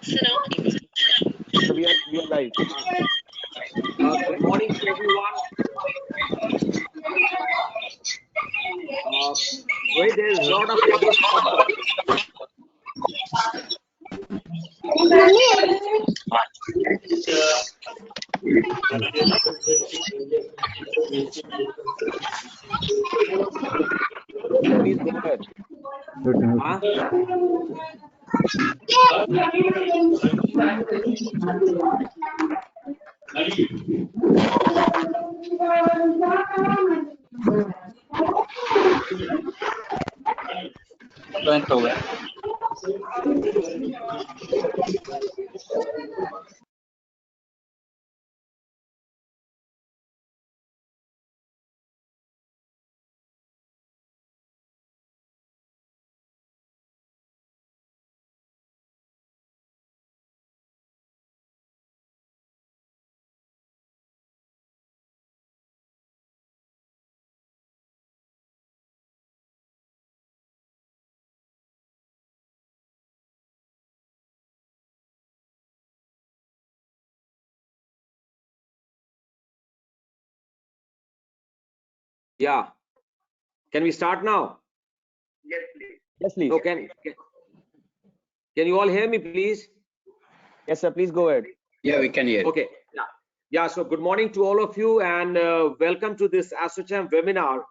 So we are live. Good morning to everyone. Where there is a lot of audio pop-up. Please go ahead. Huh? Yeah. Can we start now? Yes, please. No, can you all hear me, please? Yes, sir. Please go ahead. Yeah, we can hear. Okay. Yeah. So good morning to all of you, and welcome to this ASSOCHAM webinar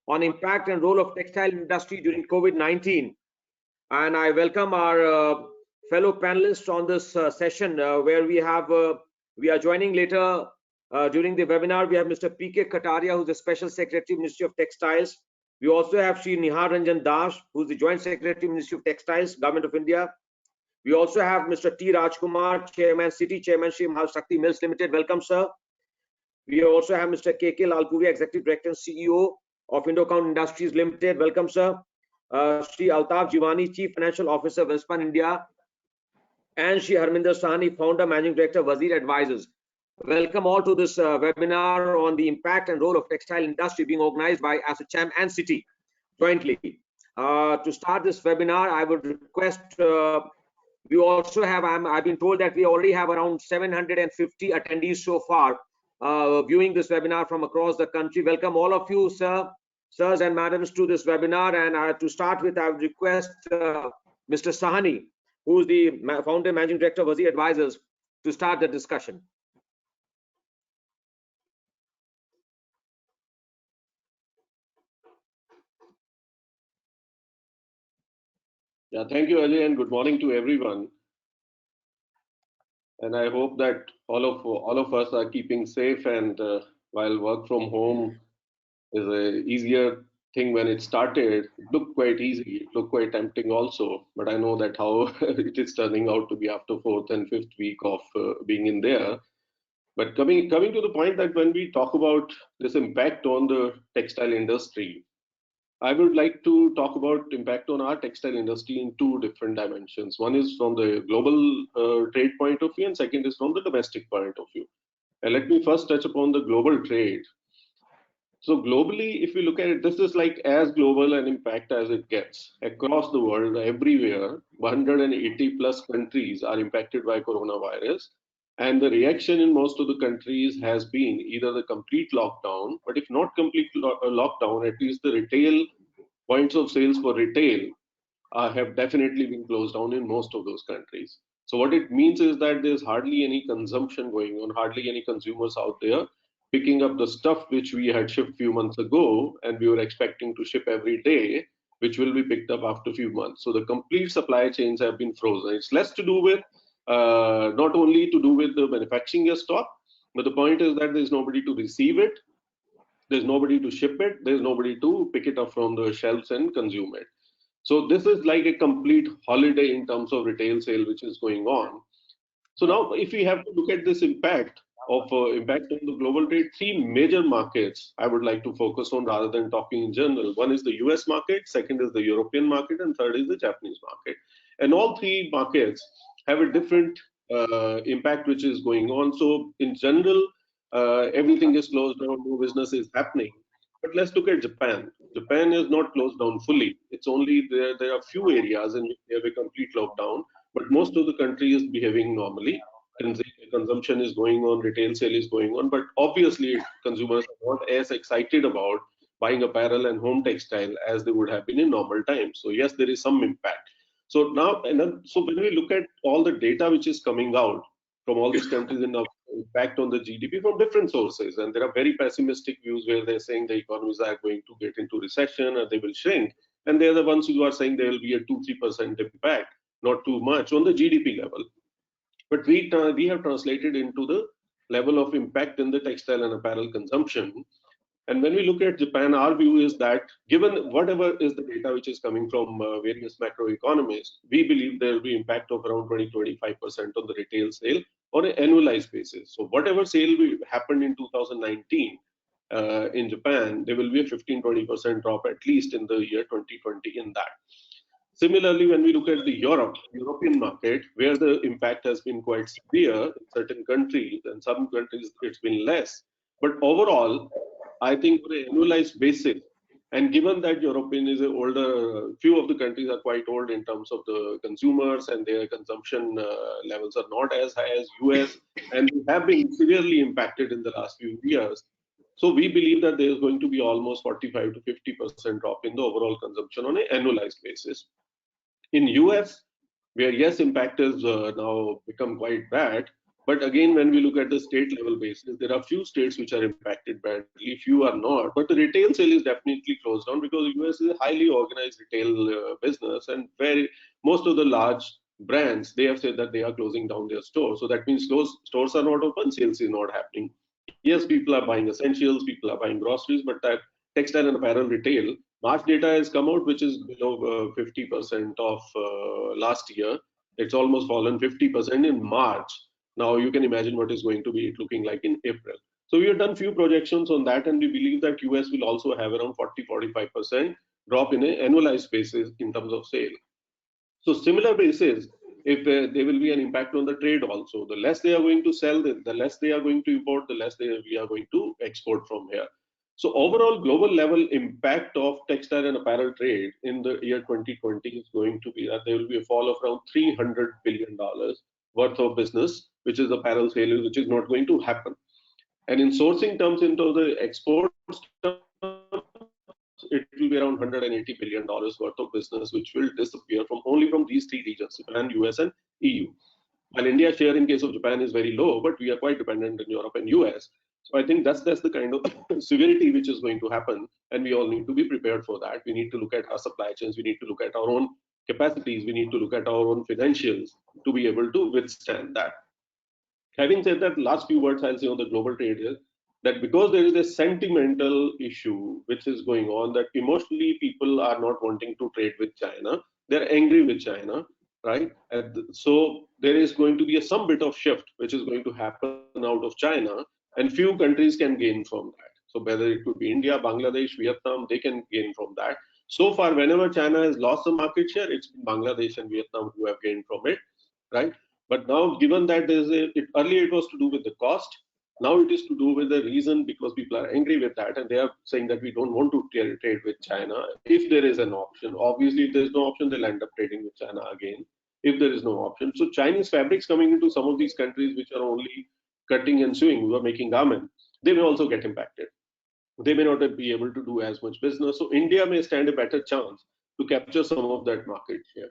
on impact and role of textile industry during COVID-19. And I welcome our fellow panelists on this session, where we are joining later during the webinar. We have Mr. P.K. Kataria, who's the Special Secretary, Ministry of Textiles. We also have Shri Nihar Ranjan Das, who's the Joint Secretary, Ministry of Textiles, Government of India. We also have Mr. T. Rajkumar, Chairman, City Chairman, Shri Maharashtra Mills Limited. Welcome, sir. We also have Mr. K.K. Lalpuria, Executive Director and CEO of Indocount Industries Limited. Welcome, sir. Shri Altaf Jiwani, Chief Financial Officer, Welspun India, and Shri Harminder Sahni, Founder, Managing Director, Wazir Advisors. Welcome all to this webinar on the impact and role of textile industry, being organized by ASSOCHAM and City jointly. To start this webinar, I would request, we also have, I've been told that we already have around 750 attendees so far viewing this webinar from across the country. Welcome all of you, sirs and madams, to this webinar. And to start with, I would request Mr. Sahani, who is the founder and managing director of Wazir Advisors, to start the discussion. Yeah, thank you, Ajay, and good morning to everyone. And I hope that all of us are keeping safe. And while work from home is a easier thing when it started, it looked quite easy. It looked quite tempting also. But I know that how it is turning out to be after 4th and 5th week of being in there. But coming to the point that when we talk about this impact on the textile industry, I would like to talk about impact on our textile industry in two different dimensions. One is from the global trade point of view, and second is from the domestic point of view. And let me first touch upon the global trade. So globally, if we look at it, this is like as global an impact as it gets. Across the world, everywhere, 180 plus countries are impacted by coronavirus. And the reaction in most of the countries has been either the complete lockdown, but if not complete lockdown, at least the retail points of sales for retail have definitely been closed down in most of those countries. So what it means is that there's hardly any consumption going on, hardly any consumers out there picking up the stuff which we had shipped few months ago and we were expecting to ship every day, which will be picked up after a few months. So the complete supply chains have been frozen. It's less to do with not only to do with the manufacturing your stock, but the point is that there's nobody to receive it, there's nobody to ship it, there's nobody to pick it up from the shelves and consume it. So this is like a complete holiday in terms of retail sale which is going on. So now if we have to look at this impact on the global trade, three major markets I would like to focus on rather than talking in general. One is the US market, second is the European market, and third is the Japanese market. And all three markets have a different impact which is going on. So in general, everything is closed down, no business is happening. But let's look at Japan. Japan is not closed down fully. It's only there are few areas in which they have a complete lockdown, but most of the country is behaving normally. Consumption is going on, retail sale is going on, but obviously consumers are not as excited about buying apparel and home textile as they would have been in normal times. So yes, there is some impact. So now, so when we look at all the data which is coming out from all these countries in impact on the GDP from different sources, and there are very pessimistic views where they're saying the economies are going to get into recession or they will shrink, and they're the ones who are saying there will be a 2-3% impact, not too much on the GDP level. But we have translated into the level of impact in the textile and apparel consumption. And when we look at Japan, our view is that given whatever is the data which is coming from various macroeconomists, we believe there will be impact of around 20-25% on the retail sale on an annualized basis. So whatever sale happened in 2019 in Japan, there will be a 15-20% drop at least in the year 2020 in that. Similarly, when we look at the European market, where the impact has been quite severe in certain countries, and some countries it's been less. But overall, I think on an annualized basis, and given that European is an older, few of the countries are quite old in terms of the consumers and their consumption levels are not as high as US, and they have been severely impacted in the last few years. So we believe that there is going to be almost 45-50% drop in the overall consumption on an annualized basis. In US, where yes, impact has now become quite bad, but again, when we look at the state level basis, there are few states which are impacted badly, few are not. But the retail sale is definitely closed down because US is a highly organized retail business, and most of the large brands, they have said that they are closing down their stores. So that means those stores are not open, sales is not happening. Yes, people are buying essentials, people are buying groceries, but that textile and apparel retail, March data has come out, which is below 50% of last year. It's almost fallen 50% in March. Now you can imagine what is going to be looking like in April. So we have done few projections on that, and we believe that US will also have around 40-45% drop in an annualized basis in terms of sale. So similar basis, if there will be an impact on the trade also, the less they are going to sell, the less they are going to import, the less we are going to export from here. So overall global level impact of textile and apparel trade in the year 2020 is going to be that there will be a fall of around $300 billion worth of business, which is apparel sales, which is not going to happen. And in sourcing terms, into the exports, it will be around $180 billion worth of business, which will disappear from only from these three regions, Japan, US, and EU. While India's share in case of Japan is very low, but we are quite dependent on Europe and US. So I think that's the kind of severity which is going to happen, and we all need to be prepared for that. We need to look at our supply chains, we need to look at our own capacities, we need to look at our own financials to be able to withstand that. Having said that, last few words I'll say on the global trade is that because there is a sentimental issue which is going on, that emotionally people are not wanting to trade with China, they're angry with China, right? And so there is going to be some bit of shift which is going to happen out of China, and few countries can gain from that. So whether it could be India, Bangladesh, Vietnam, they can gain from that. So far, whenever China has lost some market share, it's been Bangladesh and Vietnam who have gained from it, right? But now, given that earlier it was to do with the cost, now it is to do with the reason because people are angry with that, and they are saying that we don't want to trade with China. If there is an option, obviously if there is no option, they'll end up trading with China again. If there is no option, so Chinese fabrics coming into some of these countries which are only cutting and sewing, who are making garments, they may also get impacted. They may not be able to do as much business. So India may stand a better chance to capture some of that market share,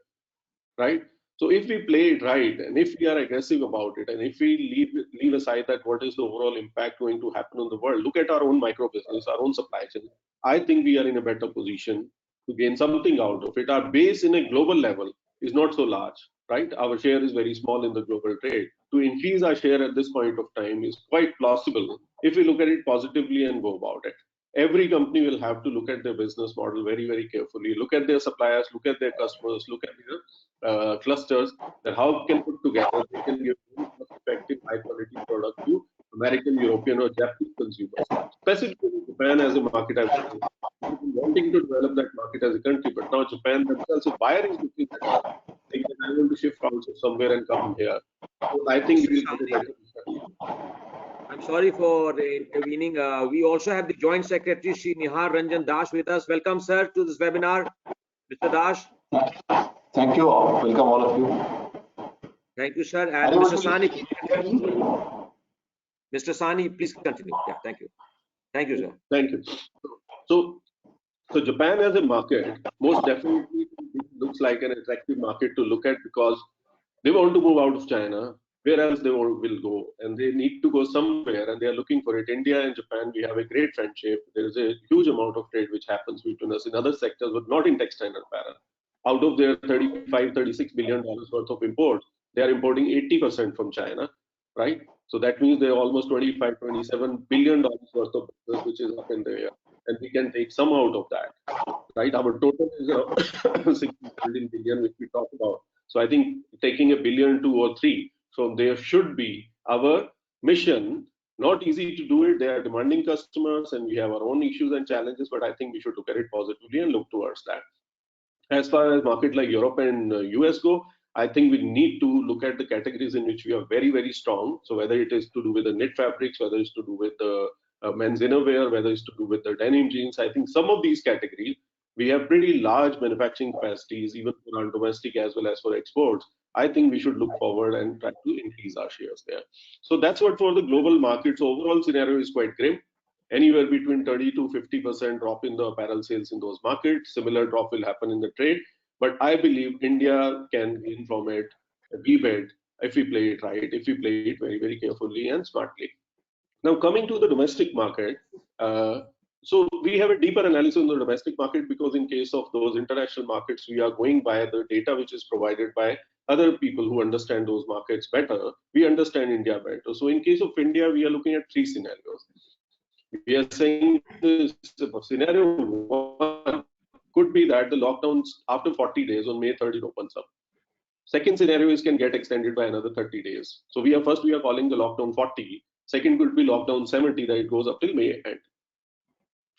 right? So if we play it right, and if we are aggressive about it, and if we leave aside that what is the overall impact going to happen on the world, look at our own micro business, our own supply chain, I think we are in a better position to gain something out of it. Our base in a global level is not so large, right? Our share is very small in the global trade. To increase our share at this point of time is quite plausible if we look at it positively and go about it. Every company will have to look at their business model very, very carefully, look at their suppliers, look at their customers, look at their clusters, that how can put together, they can give effective high quality product to American, European or Japanese consumers. Specifically Japan as a market, I've been wanting to develop that market as a country, but now Japan themselves are buying looking at that. They want to shift also somewhere and come here. So I think we will get a I'm sorry for intervening. We also have the Joint Secretary, Sri Nihar Ranjan Dash, with us. Welcome, sir, to this webinar. Mr. Dash. Thank you. Welcome all of you. Thank you, sir. I And want Mr. to Sani, say, Mr. Sani, please continue. Yeah, thank you. Thank you, sir. Thank you. So, so Japan as a market most definitely looks like an attractive market to look at because they want to move out of China. Where else they will go, and they need to go somewhere, and they are looking for it. India and Japan, we have a great friendship. There is a huge amount of trade which happens between us in other sectors, but not in textile and apparel. Out of their 35, $36 billion worth of imports, they are importing 80% from China, right? So that means they are almost 25, $27 billion worth of business, which is up in the air, and we can take some out of that, right? Our total is 16, billion, which we talked about. So I think taking a billion, two or three. So there should be our mission. Not easy to do it. They are demanding customers, and we have our own issues and challenges. But I think we should look at it positively and look towards that. As far as market like Europe and US go, I think we need to look at the categories in which we are very, very strong. So whether it is to do with the knit fabrics, whether it's to do with the men's innerwear, whether it's to do with the denim jeans, I think some of these categories, we have pretty large manufacturing capacities, even for our domestic as well as for exports. I think we should look forward and try to increase our shares there. So that's what for the global markets. Overall scenario is quite grim, anywhere between 30 to 50% drop in the apparel sales in those markets. Similar drop will happen in the trade. But I believe India can gain from it a wee bit if we play it right, if we play it very, very carefully and smartly. Now, coming to the domestic market, so we have a deeper analysis on the domestic market because in case of those international markets, we are going by the data which is provided by other people who understand those markets better. We understand India better. So in case of India, we are looking at three scenarios. We are saying this scenario one could be that the lockdowns after 40 days on May 30 opens up. Second scenario is can get extended by another 30 days. So we are calling the lockdown 40. Second could be lockdown 70 that it goes up till May end.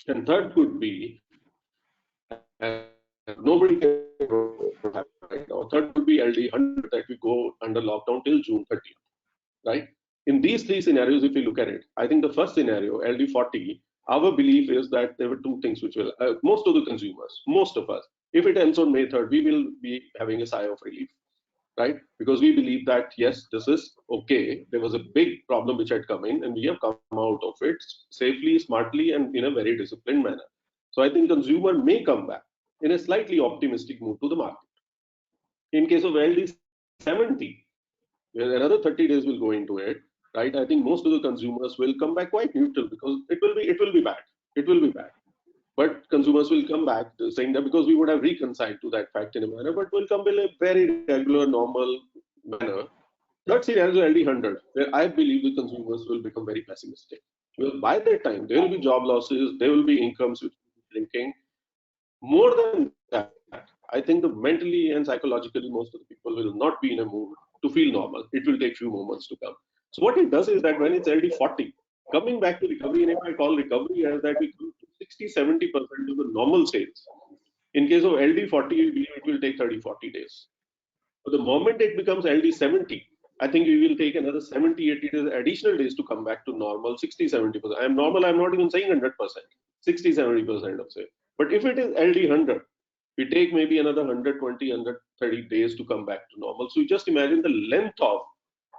And third could be nobody can happen right now. Third could be LD 100 that we go under lockdown till June 30th, right? In these three scenarios, if we look at it, I think the first scenario, LD40, our belief is that there were two things which will, most of the consumers, most of us, if it ends on May 3rd, we will be having a sigh of relief, right? Because we believe that, yes, this is okay. There was a big problem which had come in and we have come out of it safely, smartly, and in a very disciplined manner. So I think consumer may come back in a slightly optimistic mood to the market. In case of LD70, where another 30 days will go into it, right? I think most of the consumers will come back quite neutral because it will be bad. It will be bad. But consumers will come back saying that because we would have reconciled to that fact in a manner, but will come in a very regular, normal manner. Third scenario is LD100, where I believe the consumers will become very pessimistic. Well, by that time, there will be job losses, there will be incomes which will be shrinking. More than that, I think that mentally and psychologically, most of the people will not be in a mood to feel normal. It will take few moments to come. So what it does is that when it's LD40, coming back to recovery, and if I call recovery as that we come to 60-70% of the normal sales. In case of LD40, we believe it will take 30-40 days. So the moment it becomes LD70, I think we will take another 70-80 days, additional days to come back to normal 60-70%. I'm normal, I'm not even saying 100%, 60-70% of sales. But if it is LD100, we take maybe another 120, 130 days to come back to normal. So you just imagine the length of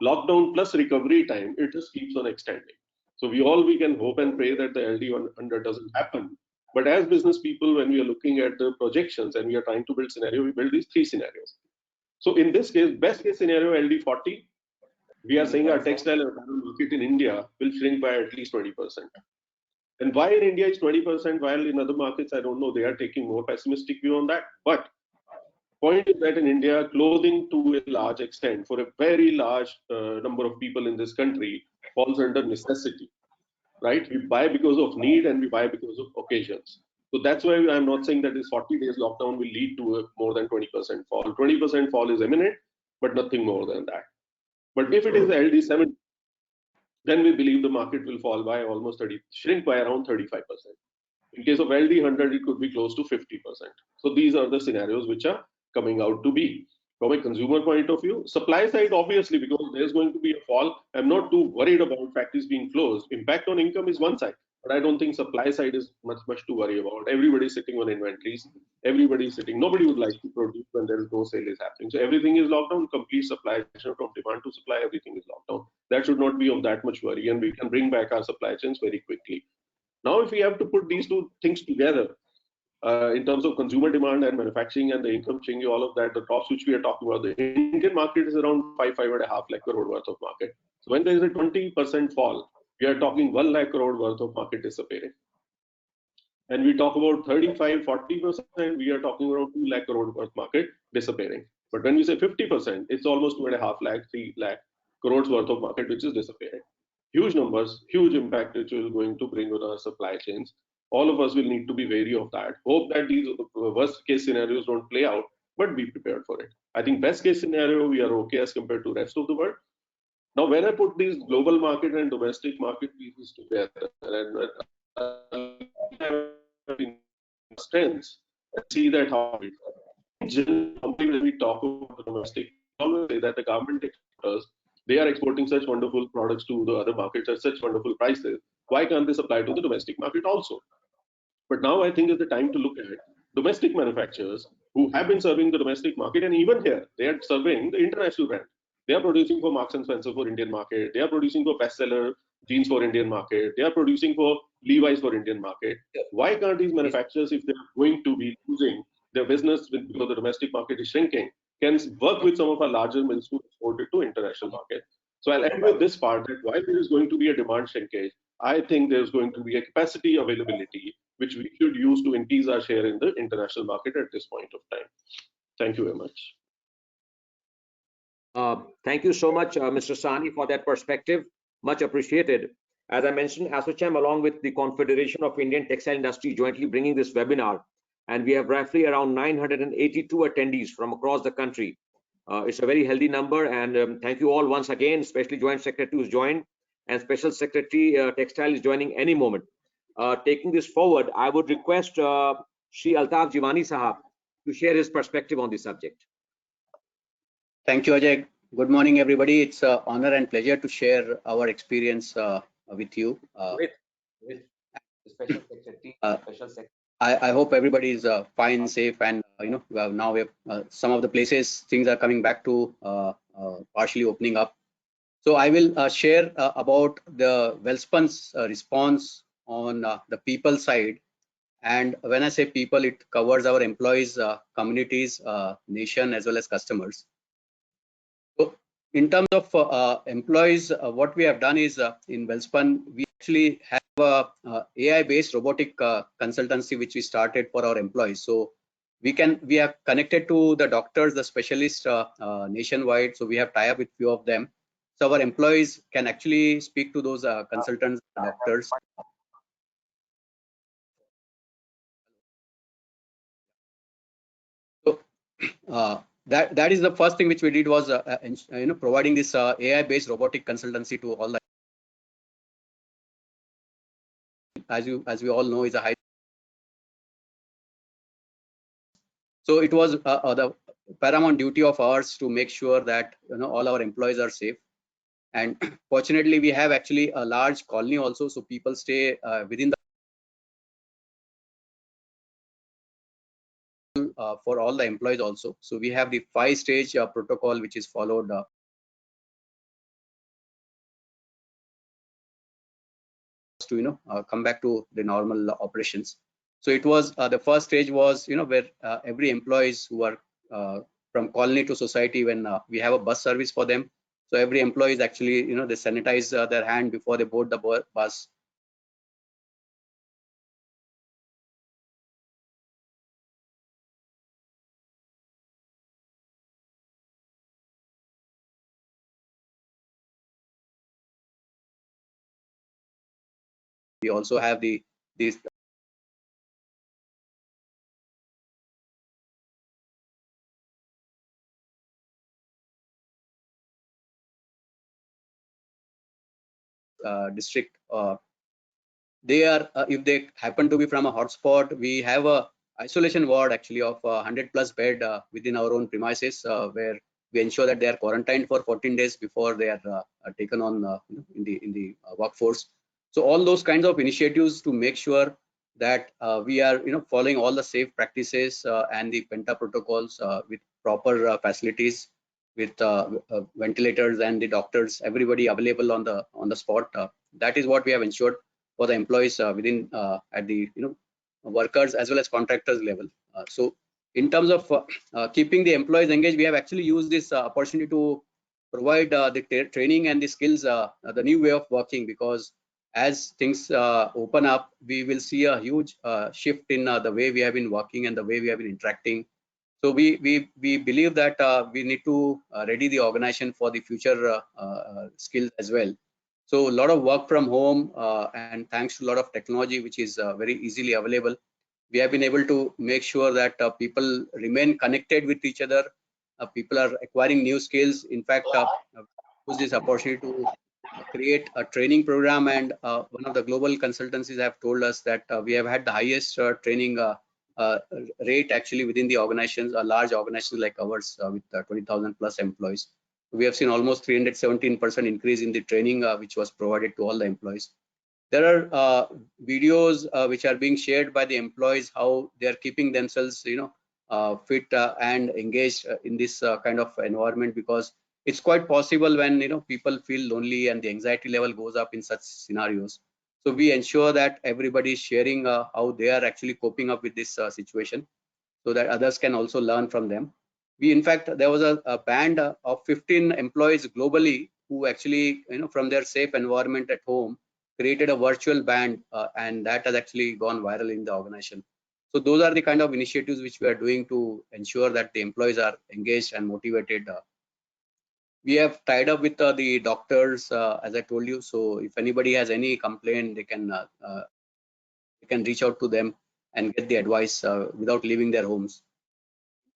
lockdown plus recovery time, it just keeps on extending. So we can hope and pray that the LD100 doesn't happen. But as business people, when we are looking at the projections and we are trying to build scenario, we build these three scenarios. So in this case, best case scenario LD40, we are saying our textile and apparel market in India will shrink by at least 20%. And why in India is 20%, while in other markets, I don't know, they are taking more pessimistic view on that. But point is that in India, clothing to a large extent for a very large number of people in this country falls under necessity, right? We buy because of need and we buy because of occasions. So that's why I'm not saying that this 40 days lockdown will lead to a more than 20% fall. 20% fall is imminent, but nothing more than that. But if it is LD7, then we believe the market will fall by almost 30, shrink by around 35%. In case of LD100, it could be close to 50%. So these are the scenarios which are coming out to be. From a consumer point of view, supply side, obviously, because there's going to be a fall, I'm not too worried about factories being closed. Impact on income is one side. But I don't think supply side is much to worry about. Everybody's sitting on inventories. Everybody's sitting. Nobody would like to produce when there is no sale is happening. So everything is locked down. Complete supply chain from demand to supply. Everything is locked down. That should not be of that much worry, and we can bring back our supply chains very quickly. Now, if we have to put these two things together, in terms of consumer demand and manufacturing and the income change, all of that, the tops which we are talking about, the Indian market is around 5.5 lakh crore worth of market. So when there is a 20% fall, we are talking 1 lakh crore worth of market disappearing. And we talk about 35-40%, we are talking around 2 lakh crore worth market disappearing. But when we say 50%, it's almost 2.5 lakh, 3 lakh crores worth of market which is disappearing. Huge numbers, huge impact which is going to bring on our supply chains. All of us will need to be wary of that. Hope that these worst case scenarios don't play out, but be prepared for it. I think best case scenario, we are okay as compared to rest of the world. Now, when I put these global market and domestic market pieces together and strengths, I see that how when we talk about the domestic, we always say that the government exporters, they are exporting such wonderful products to the other markets at such wonderful prices. Why can't this apply to the domestic market also? But now I think is the time to look at domestic manufacturers who have been serving the domestic market, and even here they are serving the international brand. They are producing for Marks and Spencer for Indian market. They are producing for bestseller jeans for Indian market. They are producing for Levi's for Indian market. Why can't these manufacturers, if they are going to be losing their business because the domestic market is shrinking, can work with some of our larger mills to export it to international market? So I'll end with this part that while there is going to be a demand shrinkage, I think there's going to be a capacity availability which we should use to increase our share in the international market at this point of time. Thank you very much. Thank you so much, Mr. Sani, for that perspective. Much appreciated. As I mentioned, ASSOCHAM, along with the Confederation of Indian Textile Industry, jointly bringing this webinar, and we have roughly around 982 attendees from across the country. It's a very healthy number, and thank you all once again, especially Joint Secretary who's joined, and Special Secretary Textile is joining any moment. Taking this forward, I would request Shri Altaf Jivani Sahab to share his perspective on this subject. Thank you, Ajay. Good morning, everybody. It's an honor and pleasure to share our experience with you. With Special Secretary, I hope everybody is fine, safe, and now we have some of the places things are coming back to partially opening up. So I will share about the Welspun's response on the people side. And when I say people, it covers our employees, communities, nation, as well as customers. So in terms of employees, what we have done is in Welspun, we actually have a AI-based robotic consultancy which we started for our employees. So we are connected to the doctors, the specialists nationwide. So we have tie-up with few of them. So our employees can actually speak to those consultants, doctors. So that is the first thing which we did was providing this AI-based robotic consultancy to all the, as we all know, is a high. So it was the paramount duty of ours to make sure that all our employees are safe. And fortunately, we have actually a large colony also, so people stay within the for all the employees also. So we have the 5-stage protocol which is followed to come back to the normal operations. So it was the first stage was where every employees who are from colony to society, when we have a bus service for them. So every employee is actually they sanitize their hand before they board the bus. We also have these district. They are if they happen to be from a hotspot, we have a isolation ward actually of 100+ bed within our own premises, where we ensure that they are quarantined for 14 days before they are taken on in the workforce. So all those kinds of initiatives to make sure that we are following all the safe practices and the penta protocols with proper facilities, with ventilators and the doctors, everybody available on the spot. That is what we have ensured for the employees within at the workers as well as contractors level. So in terms of keeping the employees engaged, we have actually used this opportunity to provide the training and the skills, the new way of working, because as things open up, we will see a huge shift in the way we have been working and the way we have been interacting. So we believe that we need to ready the organization for the future skills as well. So a lot of work from home, and thanks to a lot of technology which is very easily available, we have been able to make sure that people remain connected with each other. People are acquiring new skills. In fact, use this opportunity to create a training program, and one of the global consultancies have told us that we have had the highest training uh, rate actually within the organizations, large organizations like ours with 20,000 plus employees. We have seen almost 317% increase in the training which was provided to all the employees. There are videos which are being shared by the employees, how they are keeping themselves fit and engaged in this kind of environment, because it's quite possible when people feel lonely and the anxiety level goes up in such scenarios. So we ensure that everybody is sharing how they are actually coping up with this situation, so that others can also learn from them. In fact, there was a band of 15 employees globally who actually from their safe environment at home created a virtual band, and that has actually gone viral in the organization. So those are the kind of initiatives which we are doing to ensure that the employees are engaged and motivated. We have tied up with the doctors, as I told you. So if anybody has any complaint, they can reach out to them and get the advice without leaving their homes.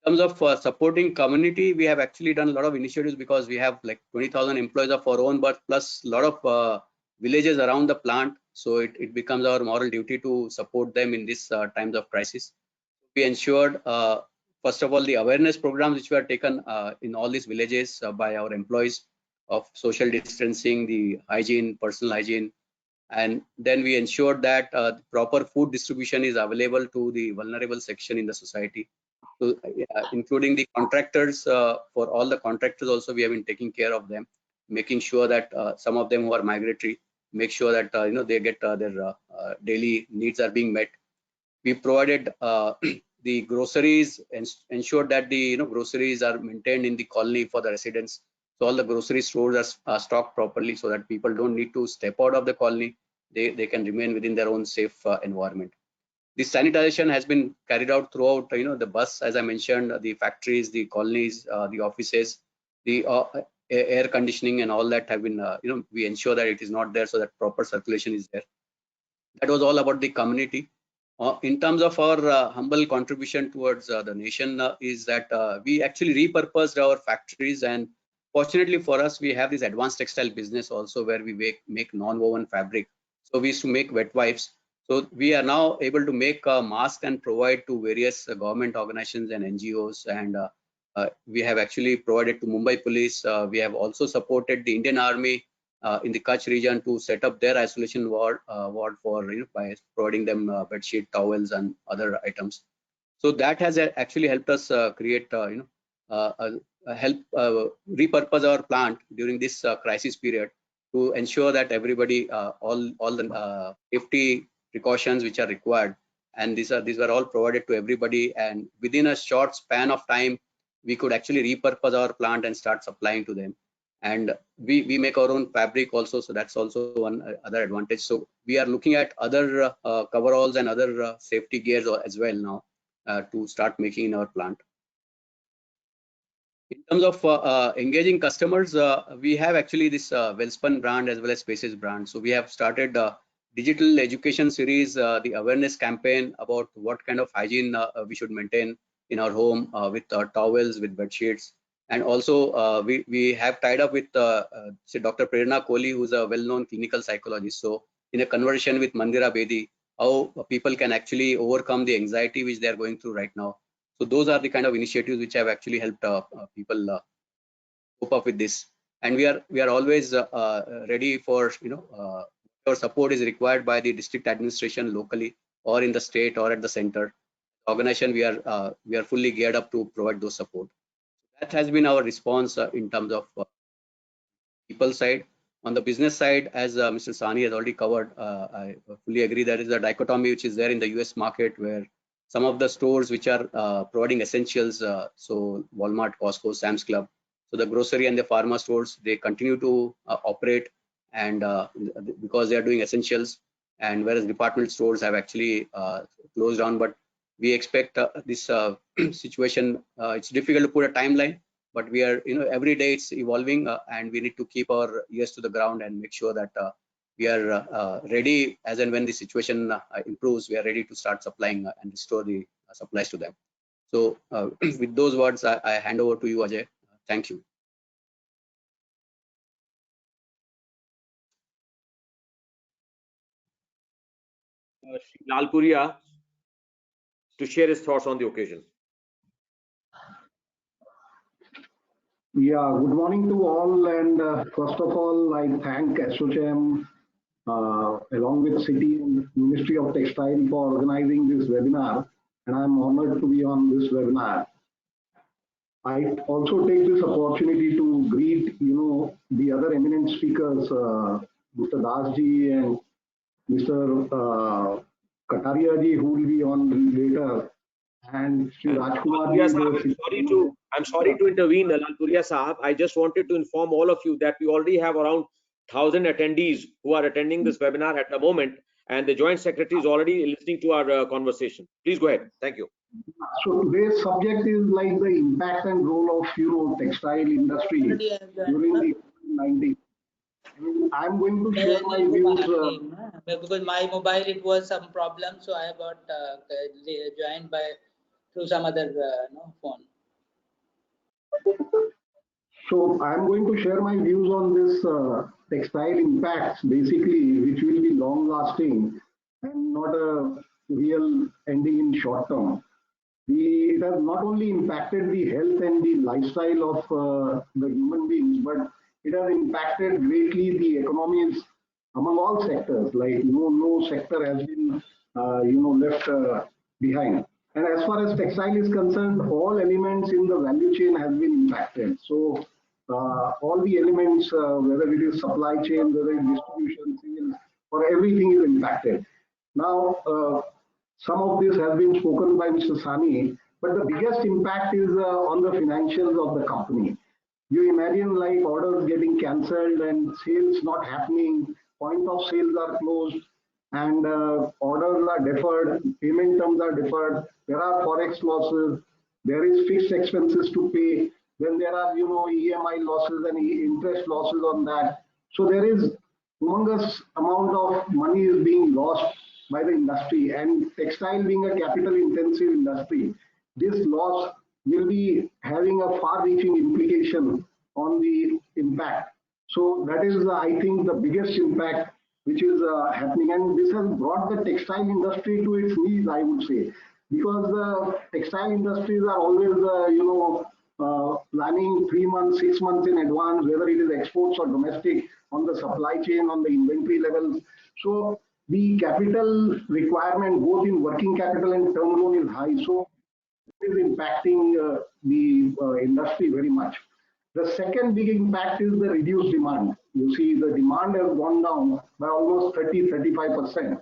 In terms of supporting community, we have actually done a lot of initiatives, because we have like 20,000 employees of our own, but plus a lot of villages around the plant. So it becomes our moral duty to support them in this times of crisis. We ensured, first of all, the awareness programs which were taken in all these villages by our employees of social distancing, the hygiene, personal hygiene, and then we ensured that proper food distribution is available to the vulnerable section in the society. So, including the contractors, for all the contractors also, we have been taking care of them, making sure that some of them who are migratory, make sure that they get their daily needs are being met. We provided the groceries and ensured that the groceries are maintained in the colony for the residents. So all the grocery stores are stocked properly, so that people don't need to step out of the colony. They can remain within their own safe environment. This sanitization has been carried out throughout, the bus, as I mentioned, the factories, the colonies, the offices, the air conditioning and all that have been, we ensure that it is not there, so that proper circulation is there. That was all about the community. In terms of our humble contribution towards the nation, is that we actually repurposed our factories, and fortunately for us, we have this advanced textile business also, where we make non-woven fabric. So we used to make wet wipes. So we are now able to make masks and provide to various government organizations and NGOs, and we have actually provided to Mumbai Police. We have also supported the Indian Army in the Kutch region to set up their isolation ward for by providing them bedsheet, towels, and other items. So that has actually helped us create help repurpose our plant during this crisis period, to ensure that everybody all the safety precautions which are required, and these were all provided to everybody, and within a short span of time we could actually repurpose our plant and start supplying to them. And we make our own fabric also, so that's also one other advantage. So we are looking at other coveralls and other safety gears as well now to start making in our plant. In terms of engaging customers, we have actually this Wellspun brand as well as Spaces brand. So we have started digital education series, the awareness campaign about what kind of hygiene we should maintain in our home with towels, with bed sheets. And also we have tied up with say Dr. Prerna Kohli, who's a well-known clinical psychologist. So in a conversation with Mandira Bedi, how people can actually overcome the anxiety which they are going through right now. So those are the kind of initiatives which have actually helped people cope up with this. And we are always ready for support is required by the district administration locally or in the state or at the center organization, we are fully geared up to provide those support. That has been our response in terms of people side. On the business side, as Mr. Sani has already covered, I fully agree there is a dichotomy which is there in the US market where some of the stores which are providing essentials, so Walmart, Costco, Sam's Club, so the grocery and the pharma stores, they continue to operate and because they are doing essentials, and whereas department stores have actually closed down. But we expect this situation, it's difficult to put a timeline, but we are, every day it's evolving and we need to keep our ears to the ground and make sure that we are ready as and when the situation improves, we are ready to start supplying and restore the supplies to them. So with those words, I hand over to you, Ajay. Thank you. Lalpuria to share his thoughts on the occasion. Yeah, good morning to all. And first of all, I thank ASSOCHAM along with City and Ministry of Textile for organizing this webinar. And I'm honored to be on this webinar. I also take this opportunity to greet, the other eminent speakers, Mr. Das ji and Mr. Kataria ji, who will be on later, and Sri Rajkumar ji. I'm sorry to intervene, Lalpuria Sahab. I just wanted to inform all of you that we already have around 1,000 attendees who are attending this webinar at the moment, and the Joint Secretary is already listening to our conversation. Please go ahead. Thank you. So today's subject is like the impact and role of textile industry during the COVID-19. I'm going to share my views. Because my mobile, it was some problem, so I got joined through some other phone. So I'm going to share my views on this textile impacts, basically, which will be long lasting and not a real ending in short term. It has not only impacted the health and the lifestyle of the human beings, but it has impacted greatly the economies among all sectors. Like no sector has been left behind. And as far as textile is concerned, all elements in the value chain have been impacted. So all the elements, whether it is supply chain, whether it is distribution, sales, or everything is impacted. Now, some of this has been spoken by Mr. Sani, but the biggest impact is on the financials of the company. You imagine like orders getting cancelled and sales not happening, point of sales are closed, and orders are deferred, payment terms are deferred, there are forex losses, there is fixed expenses to pay, then there are EMI losses and interest losses on that. So there is humongous amount of money is being lost by the industry, and textile being a capital intensive industry, this loss will be having a far-reaching implication on the impact. So that is, I think, the biggest impact which is happening, and this has brought the textile industry to its knees, I would say, because the textile industries are always, planning 3 months, 6 months in advance, whether it is exports or domestic, on the supply chain, on the inventory levels. So the capital requirement, both in working capital and term loan, is high. So it is impacting the industry very much. The second big impact is the reduced demand. You see, the demand has gone down by almost 30-35%.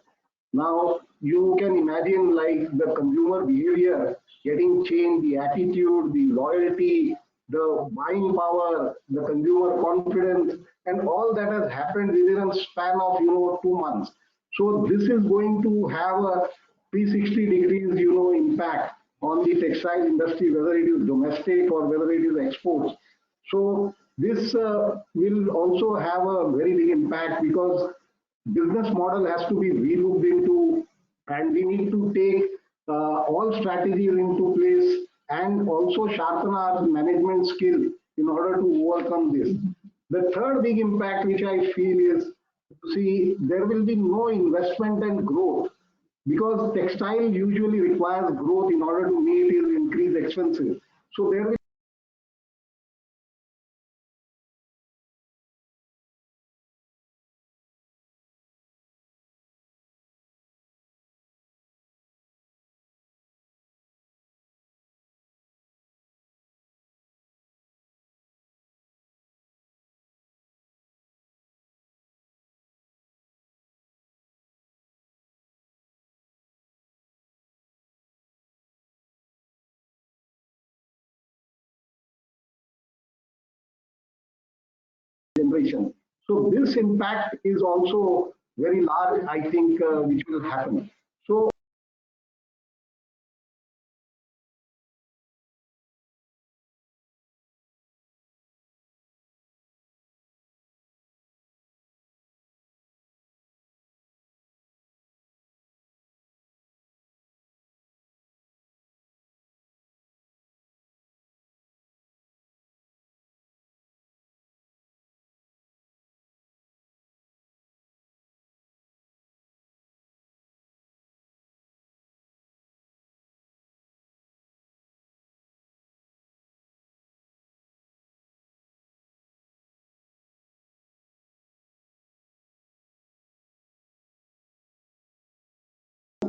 Now, you can imagine like the consumer behavior getting changed, the attitude, the loyalty, the buying power, the consumer confidence, and all that has happened within a span of 2 months. So this is going to have a 360 degrees impact on the textile industry, whether it is domestic or whether it is exports. So this will also have a very big impact, because business model has to be relooked into, and we need to take all strategies into place and also sharpen our management skill in order to overcome this. The third big impact which I feel is, see, there will be no investment and growth, because textile usually requires growth in order to meet its increased expenses. So there will inflation. So this impact is also very large, I think, which will happen. So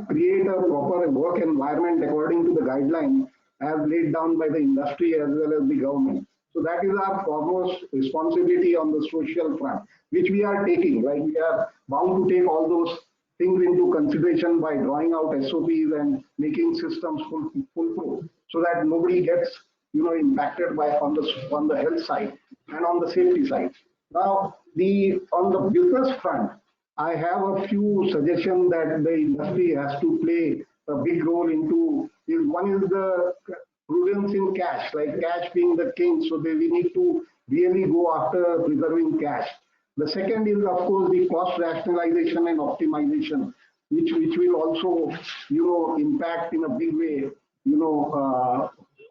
create a proper work environment according to the guidelines as laid down by the industry as well as the government. So that is our foremost responsibility on the social front, which we are taking. Like we are bound to take all those things into consideration by drawing out SOPs and making systems foolproof, so that nobody gets impacted by on the health side and on the safety side. Now, the on the business front, I have a few suggestions that the industry has to play a big role into. One is the prudence in cash, like cash being the king, so we need to really go after preserving cash. The second is, of course, the cost rationalization and optimization, which will also, impact in a big way,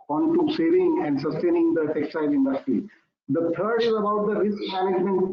onto saving and sustaining the textile industry. The third is about the risk management.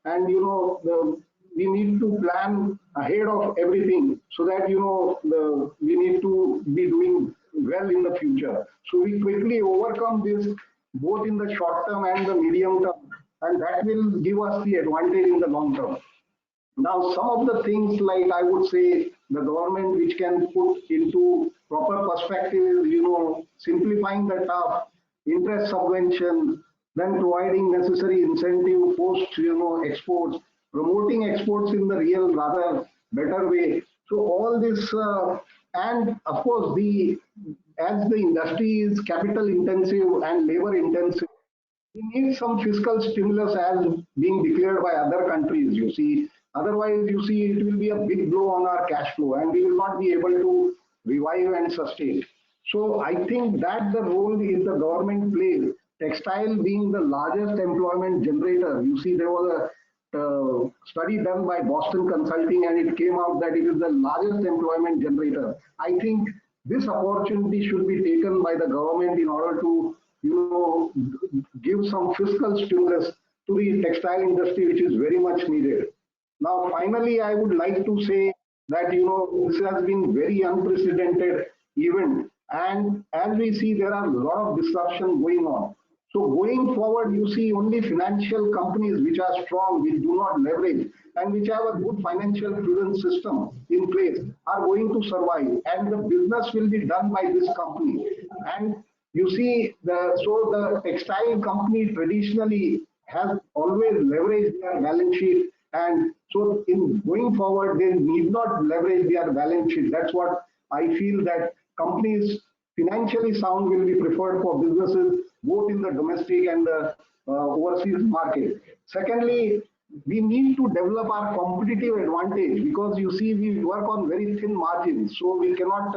And we need to plan ahead of everything, so that we need to be doing well in the future, so we quickly overcome this both in the short term and the medium term, and that will give us the advantage in the long term. Now, some of the things, like I would say, the government which can put into proper perspective, simplifying the tough, interest subvention, then providing necessary incentive post, exports, promoting exports in the real rather better way. So all this, and of course, as the industry is capital intensive and labor intensive, we need some fiscal stimulus as being declared by other countries, you see. Otherwise, you see, it will be a big blow on our cash flow and we will not be able to revive and sustain. So I think that the role is the government plays. Textile being the largest employment generator. You see, there was a study done by Boston Consulting, and it came out that it is the largest employment generator. I think this opportunity should be taken by the government in order to give some fiscal stimulus to the textile industry, which is very much needed. Now, finally, I would like to say that this has been very unprecedented event, And as we see, there are a lot of disruption going on. So going forward, you see only financial companies which are strong, which do not leverage, and which have a good financial prudence system in place are going to survive. And the business will be done by this company. And you see, the textile company traditionally has always leveraged their balance sheet. And so in going forward, they need not leverage their balance sheet. That's what I feel, that companies financially sound will be preferred for businesses both in the domestic and the overseas market. Secondly, we need to develop our competitive advantage, because you see we work on very thin margins, so we cannot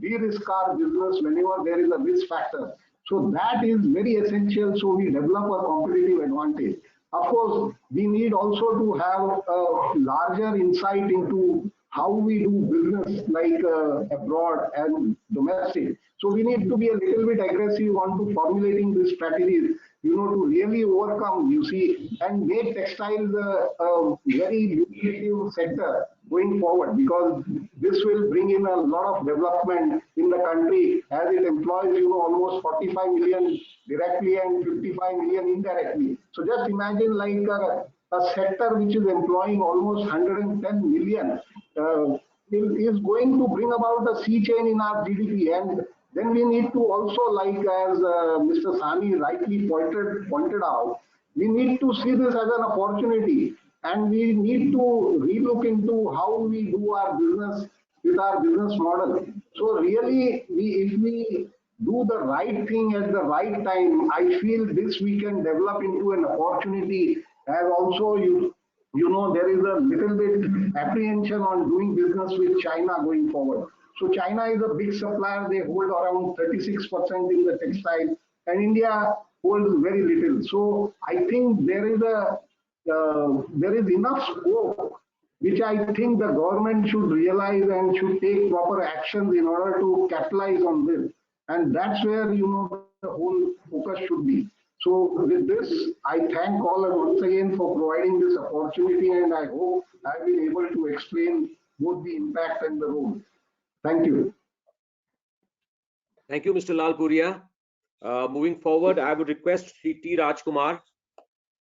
de-risk our business whenever there is a risk factor. So that is very essential, so we develop a competitive advantage. Of course, we need also to have a larger insight into how we do business, like abroad and domestic. So we need to be a little bit aggressive on to formulating these strategies, to really overcome, you see, and make textiles a very lucrative sector going forward, because this will bring in a lot of development in the country, as it employs, almost 45 million directly and 55 million indirectly. So just imagine like a sector which is employing almost 110 million is going to bring about a sea change in our GDP. And then we need to also, like as Mr. Sani rightly pointed out, we need to see this as an opportunity, and we need to relook into how we do our business with our business model. So really, if we do the right thing at the right time, I feel this we can develop into an opportunity. As also there is a little bit apprehension on doing business with China going forward. So China is a big supplier. They hold around 36% in the textile, and India holds very little. So I think there is enough scope, which I think the government should realize and should take proper actions in order to capitalize on this. And that's where the whole focus should be. So with this, I thank all once again for providing this opportunity, and I hope I've been able to explain both the impact and the role. Thank you. Thank you, Mr. Lalpuria. Moving forward, I would request Sri T. Rajkumar,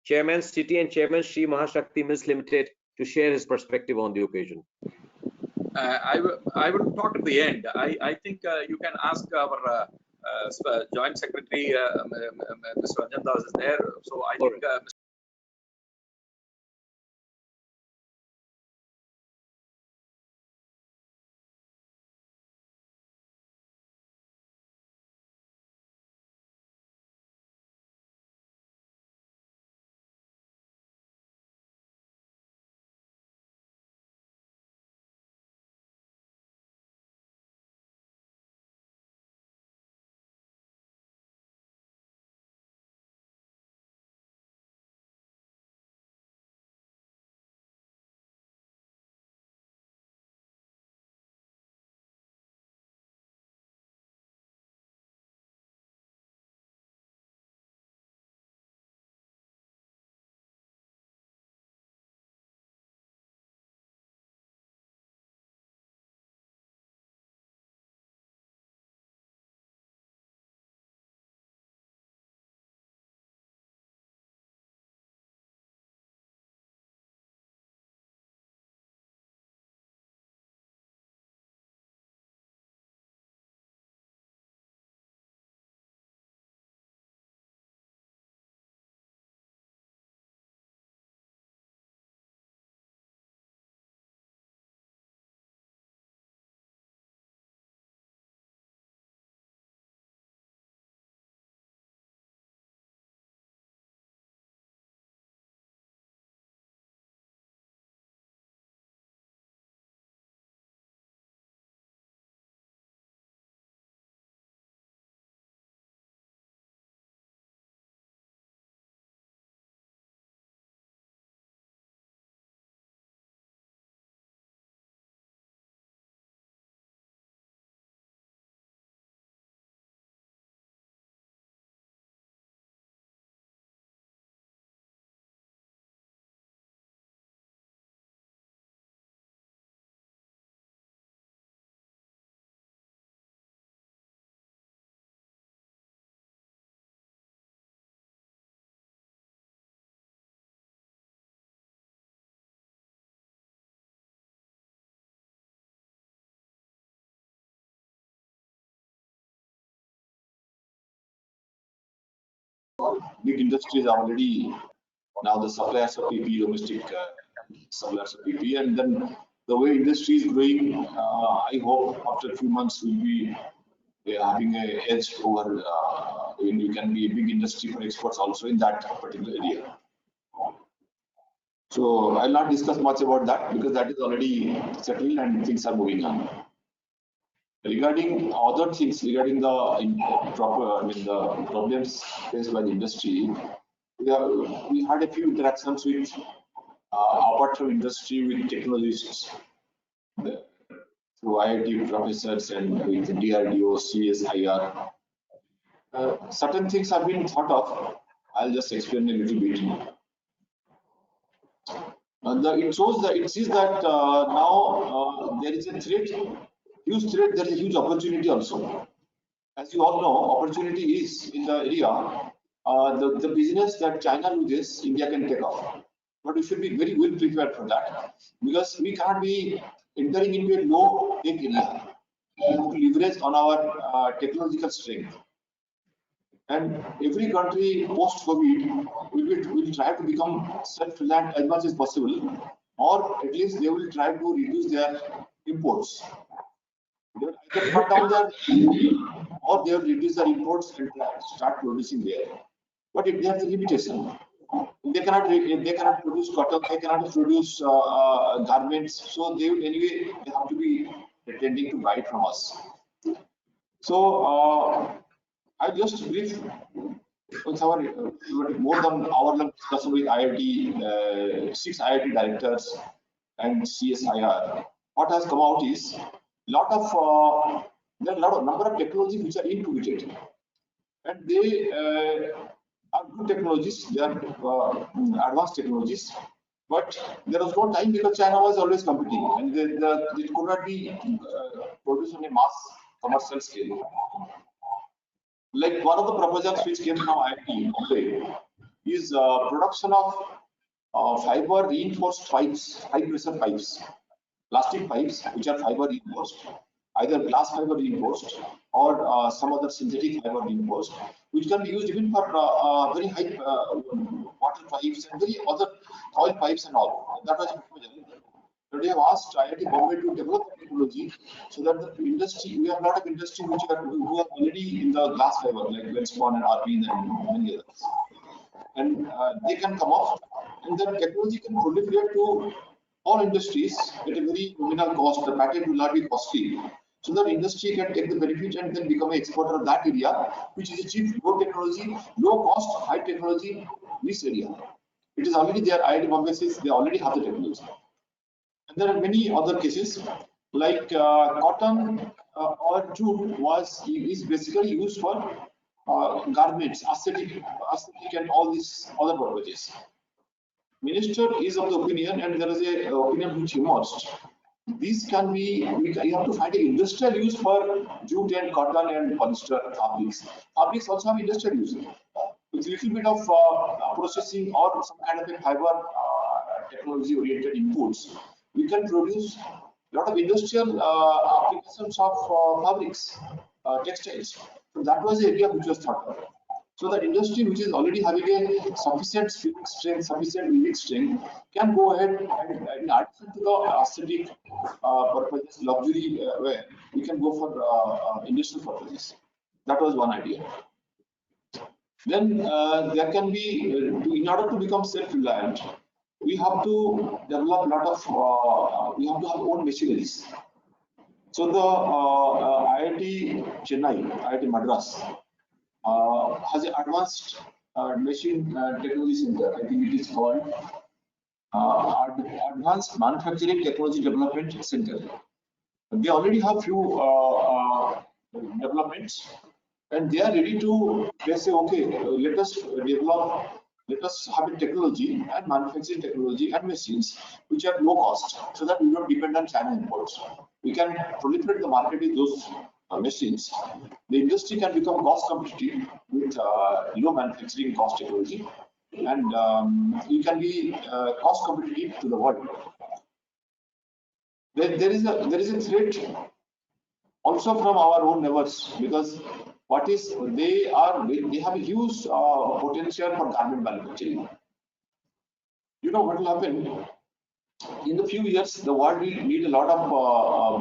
Chairman City and Chairman Sri Mahashakti Mills Limited, to share his perspective on the occasion. I will talk at the end. I think you can ask our Joint Secretary, Mr. Ranjan Das is there. So I think big industries are already now the suppliers of PP, domestic suppliers of PP, and then the way industry is growing, I hope after a few months we'll be having a edge over, when we can be a big industry for exports also in that particular area. So I'll not discuss much about that because that is already settled and things are moving on. Regarding other things, regarding the the problems faced by the industry, we had a few interactions with apart from industry with technologists, through IIT professors and with DRDO, CSIR. Certain things have been thought of. I'll just explain a little bit. It sees that now there is a threat, huge threat. There is a huge opportunity also. As you all know, opportunity is in the area. The business that China loses, India can take off. But we should be very well prepared for that because we can't be entering into a low tech area. We have to leverage on our technological strength. And every country post-COVID will try to become self-reliant as much as possible, or at least they will try to reduce their imports. They will either cut down their or they will reduce their imports and start producing there. But if there's a limitation, they cannot produce cotton, they cannot produce garments, so they will anyway they have to be pretending to buy it from us. So I just brief with our more than hour-long discussion with IIT, 6 IIT directors and CSIR. What has come out is there are a lot of number of technologies which are incubated, and they are good technologies. They are advanced technologies, but there was no time because China was always competing, and it could not be produced on a mass commercial scale. Like one of the proposals which came from IIT Bombay is production of fiber reinforced pipes, high pressure pipes, plastic pipes which are fiber reinforced, either glass fiber reinforced or some other synthetic fiber reinforced, which can be used even for very high water pipes and very other oil pipes and all. That was a proposal. Today, I have asked IIT Bombay to develop the technology so that the industry, we have a lot of industry who are already in the glass fiber, like Westpon and RP and many others. And they can come off, and then technology can proliferate to all industries at a very nominal cost. The patent will not be costly, so that industry can take the benefit and then become an exporter of that area, which is a cheap, low technology, low cost, high technology niche area. It is already there. IIT Bombay says they already have the technology. And there are many other cases like cotton or jute is basically used for garments, aesthetic and all these other purposes. Minister is of the opinion, and there is a opinion which emerged. These can be, you have to find an industrial use for jute and cotton and polyester fabrics. Fabrics also have industrial use. With a little bit of processing or some kind of a fiber technology oriented inputs, we can produce a lot of industrial applications of fabrics, textiles. So that was the area which was thought of. So the industry which is already having a sufficient strength, sufficient weaving strength, can go ahead and in addition to the aesthetic purposes, luxury where we can go for industrial purposes. That was one idea. Then there can be, in order to become self-reliant, we have to develop a lot of, we have to have own machineries. So the IIT Chennai, IIT Madras has an advanced machine technology center. I think it is called Advanced Manufacturing Technology Development Center. They already have few developments, and they are ready to, they say, okay, let us develop, let us have a technology and manufacturing technology and machines which are low cost, so that we don't depend on China imports. We can proliferate the market with those machines. The industry can become cost competitive with low manufacturing cost technology, and you can be cost competitive to the world. There is a threat also from our own neighbors, because what is they have a huge potential for garment manufacturing. You know what will happen? In the few years, the world will need a lot of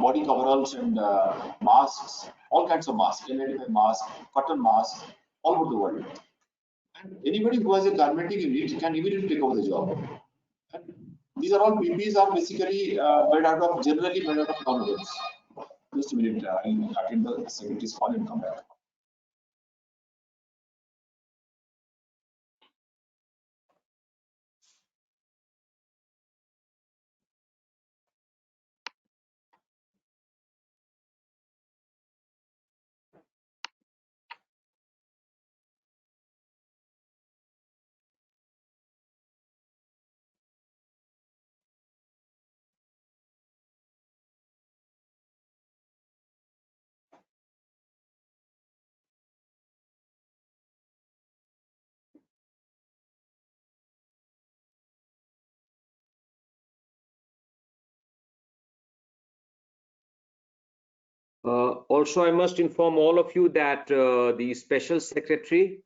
body coveralls and masks, all kinds of masks, N95 masks, cotton masks, all over the world. And anybody who has a garmenting unit can immediately take over the job. And these are all PPEs are basically generally made out of non-webs. Just a minute, I'll attend the secretary's call and come back. Also, I must inform all of you that the special secretary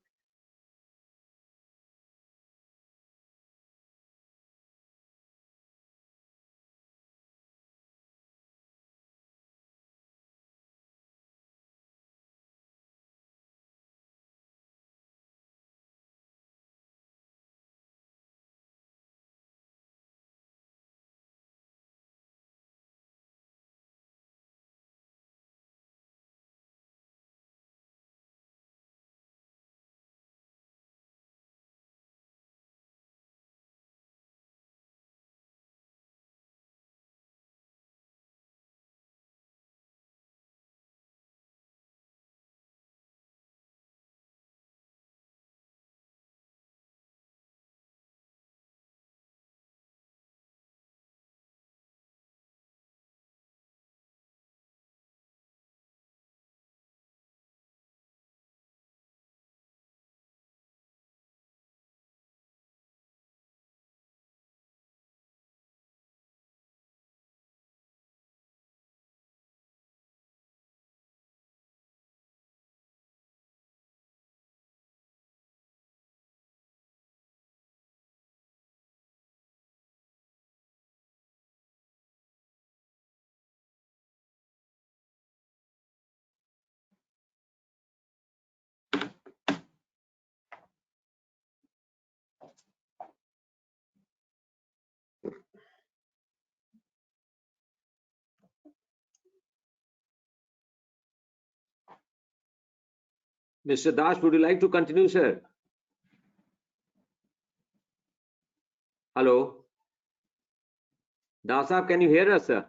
Mr. Das, would you like to continue, sir? Hello? Das, can you hear us, sir?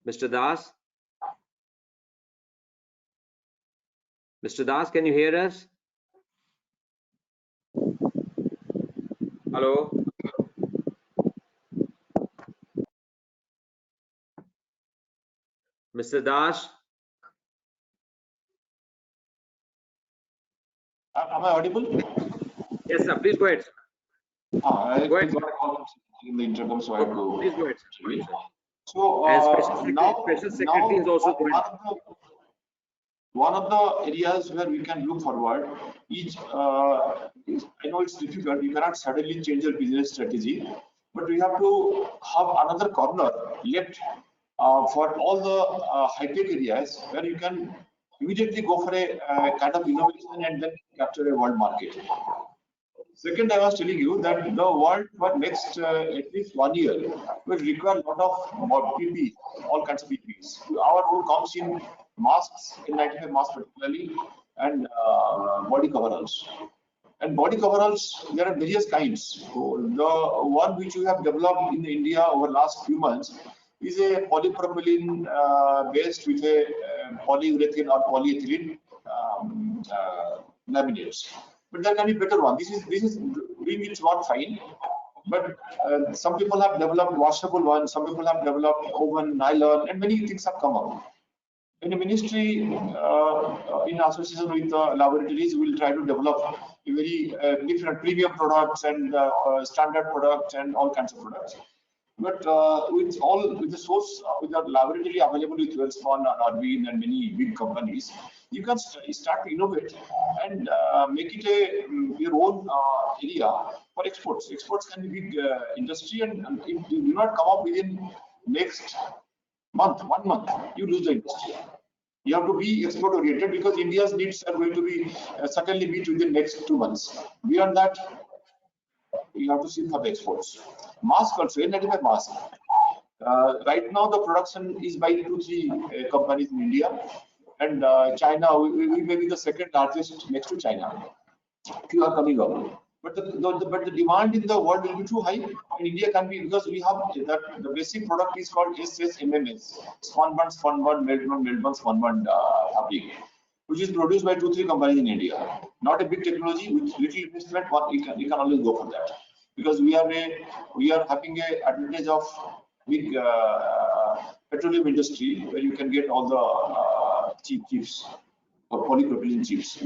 Mr. Das? Mr. Das, can you hear us? Hello? Mr. Das? Am I audible? Yes, sir. Please go ahead. I Go ahead. got a call in the intercom, so I have to. Please go ahead, sir. Go ahead, sir. So And special secretary is also going. One of the areas where we can look forward is I know it's difficult. You cannot suddenly change your business strategy, but we have to have another corner left for all the high-tech areas where you can immediately go for a kind of innovation and then capture a world market. Second, I was telling you that the world for next at least 1 year will require a lot of more PPEs, all kinds of PPEs. Our role comes in masks, N95 masks particularly, and body coveralls. And body coveralls, there are various kinds. So the one which we have developed in India over the last few months is a polypropylene based with a polyurethane or polyethylene laminates. But there can be better one. This is doing its work fine. But some people have developed washable ones. Some people have developed oven, nylon, and many things have come up. In the ministry, in association with the laboratories, we will try to develop a very different premium products and standard products and all kinds of products. But with the source, with the laboratory available with Wellspun and Arvin and many big companies, you can start to innovate and make it your own area for exports. Exports can be big industry, and if you do not come up within next month, 1 month, you lose the industry. You have to be export oriented because India's needs are going to be certainly meet within next 2 months. Beyond that, you have to see for the exports. Mask also, N95 mask. Right now, the production is by 2-3 companies in India, and China, we may be the second largest next to China. Few are coming up, but the demand in the world will be too high, and India can be, because we have that the basic product is called SSMMS, spun bond, melt bond, spun bond fabric, which is produced by 2-3 companies in India. Not a big technology with little investment, but you can always go for that, because we are having a advantage of big petroleum industry where you can get all the cheap chips or polypropylene chips.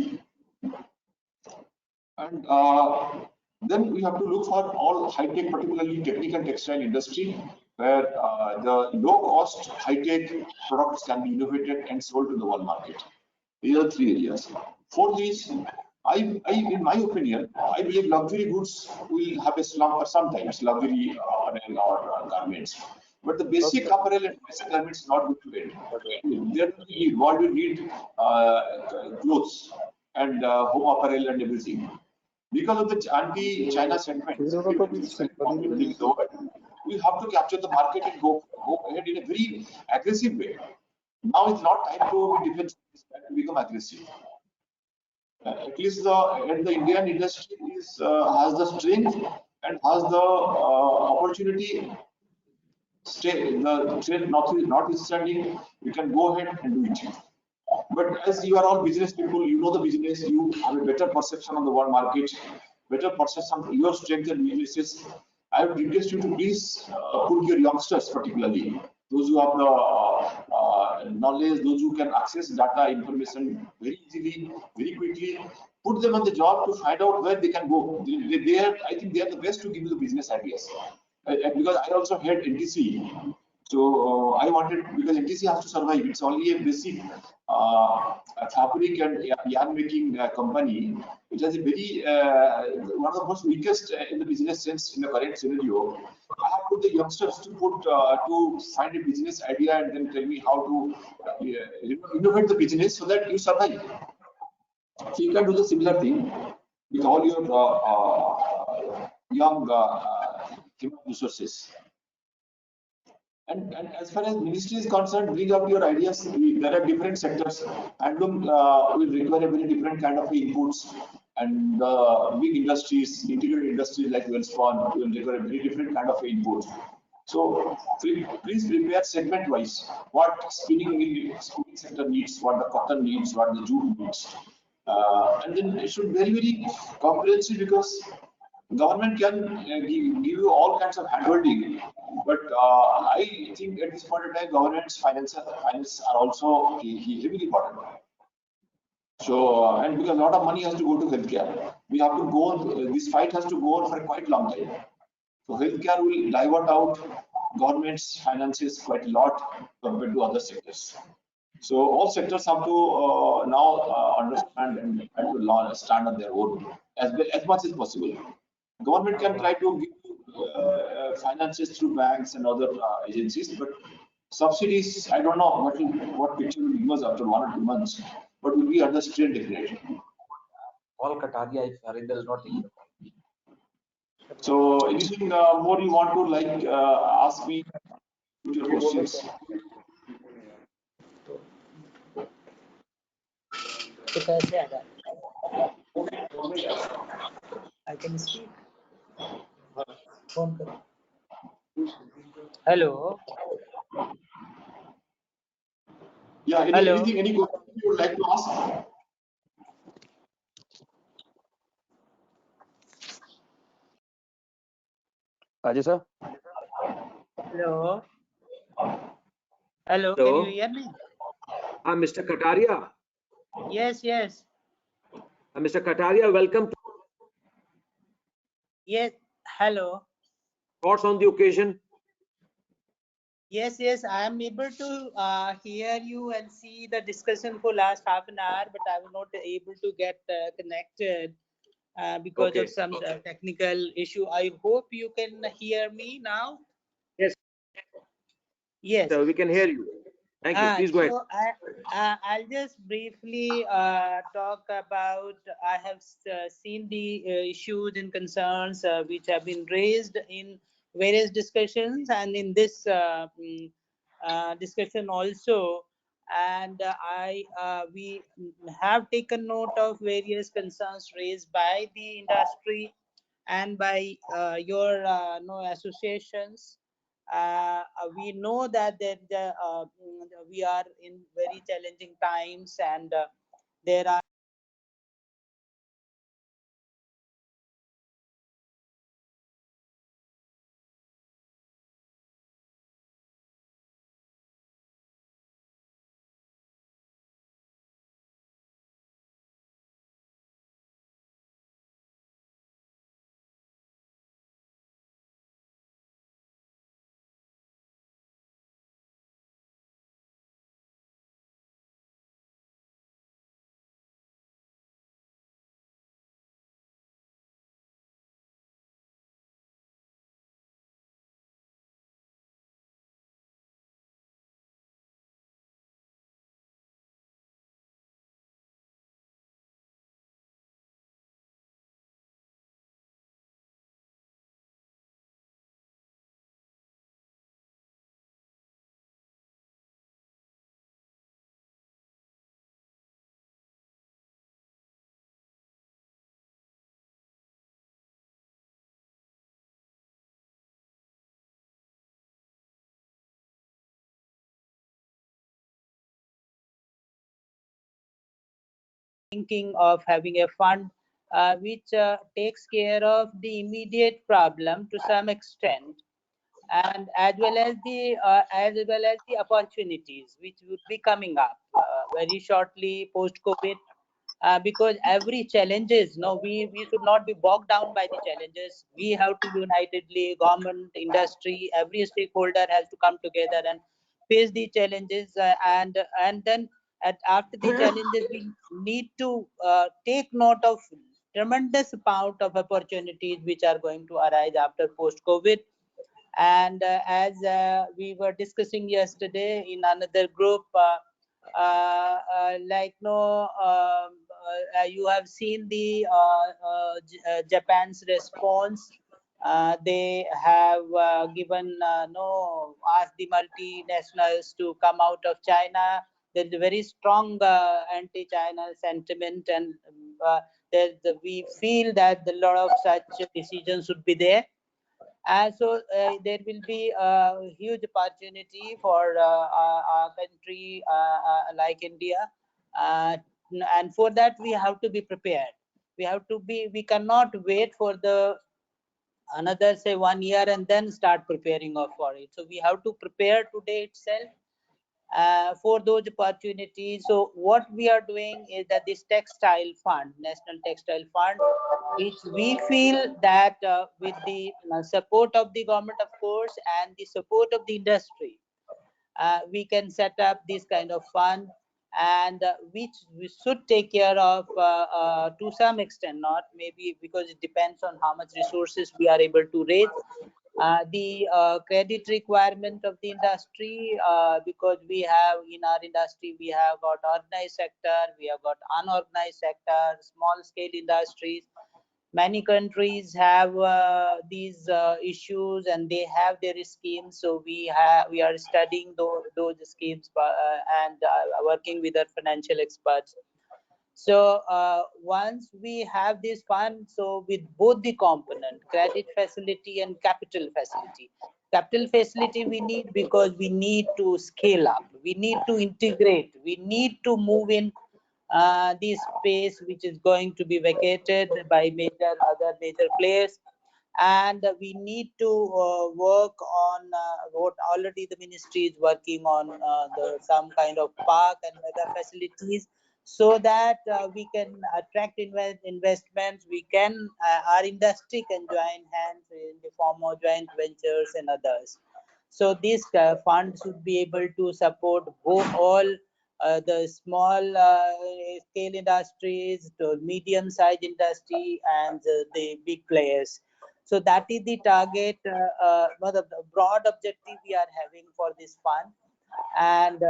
And then we have to look for all high-tech, particularly technical textile industry, where the low-cost, high-tech products can be innovated and sold to the world market. These are 3 areas. Fourth is, in my opinion, I believe luxury goods will have a slump or sometimes, luxury apparel or garments. But the basic apparel and basic garments not going to end. What we need clothes and home apparel and everything. Because of the anti-China sentiment, we have to capture the market and go ahead in a very aggressive way. Now it's not time to be defensive, it's time to become aggressive. At least the Indian industry has the strength and has the opportunity. The strength notwithstanding, you can go ahead and do it. But as you are all business people, you know the business, you have a better perception on the world market, better perception of your strength and weaknesses. I would request you to please put your youngsters, particularly those who have the knowledge, those who can access data information very easily, very quickly, put them on the job to find out where they can go. I think they are the best to give you the business ideas. Because I also had NTC. So I wanted, because NTC has to survive. It's only a basic fabric and yarn making company, which has a very one of the most weakest in the business sense in the current scenario. I have put the youngsters to find a business idea and then tell me how to innovate the business so that you survive. So you can do the similar thing with all your young human resources. And as far as ministry is concerned, bring out your ideas. There are different sectors. Handloom will require a very different kind of inputs, and big industries, integrated industries like Wellspun will require a very different kind of input. So please prepare segment-wise what spinning sector needs, what the cotton needs, what the jute needs, and then it should be very, very comprehensive, because government can give you all kinds of handholding, but I think at this point in time, government's finance are also heavily important. So, and because a lot of money has to go to healthcare, we have to go. This fight has to go on for a quite long time. So, healthcare will divert out government's finances quite a lot compared to other sectors. So, all sectors have to now understand and try to stand on their own as much as possible. Government can try to give finances through banks and other agencies, but subsidies, I don't know what picture will give us after 1 or 2 months, but will be under strain definitely. All Kataria, if Harinder is not here. So, anything more you want to ask me? Put your questions. I can speak. Hello. Yeah, any question you would like to ask? Ajay sir. Hello. Hello. Hello. Can you hear me? Mr. Kataria. Yes. Mr. Kataria, welcome. Yes. Hello. Thoughts on the occasion? Yes, yes, I am able to hear you and see the discussion for last half an hour, but I was not able to get connected because Okay. of some technical issue. I hope you can hear me now. Yes, Yes. we can hear you. Thank you. Please go ahead. So I'll just briefly talk about. I have seen the issues and concerns which have been raised in various discussions, and in this discussion also. And we have taken note of various concerns raised by the industry and by your associations. We know that we are in very challenging times, and there are thinking of having a fund which takes care of the immediate problem to some extent, and as well as the opportunities which would be coming up very shortly post COVID. Because every challenges, no, we should not be bogged down by the challenges. We have to unitedly, government, industry, every stakeholder has to come together and face the challenges, and then after the challenges we need to take note of tremendous amount of opportunities which are going to arise after post COVID. And as we were discussing yesterday in another group, like no you have seen the Japan's response. They have given no asked the multinationals to come out of China. There is a very strong anti-China sentiment, and we feel that a lot of such decisions should be there. So there will be a huge opportunity for our country like India, uh, and for that we have to be prepared. We cannot wait for the another say 1 year and then start preparing for it. So we have to prepare today itself for those opportunities. So what we are doing is that this textile fund, National Textile Fund, which we feel that with the support of the government, of course, and the support of the industry, we can set up this kind of fund, and which we should take care of to some extent, not maybe, because it depends on how much resources we are able to raise. The credit requirement of the industry, because we have in our industry, we have got organized sector, we have got unorganized sector, small scale industries. Many countries have these issues, and they have their schemes. So we are studying those schemes, and working with our financial experts. So once we have this fund, so with both the component, credit facility and capital facility we need, because we need to scale up, we need to integrate, we need to move in this space which is going to be vacated by other major players. And we need to work on what already the ministry is working on, some kind of park and mega facilities, so that we can attract investments. We can our industry can join hands in the form of joint ventures and others. So these funds should be able to support all the small scale industries to medium-sized industry and the big players. So that is the target, the broad objective we are having for this fund. And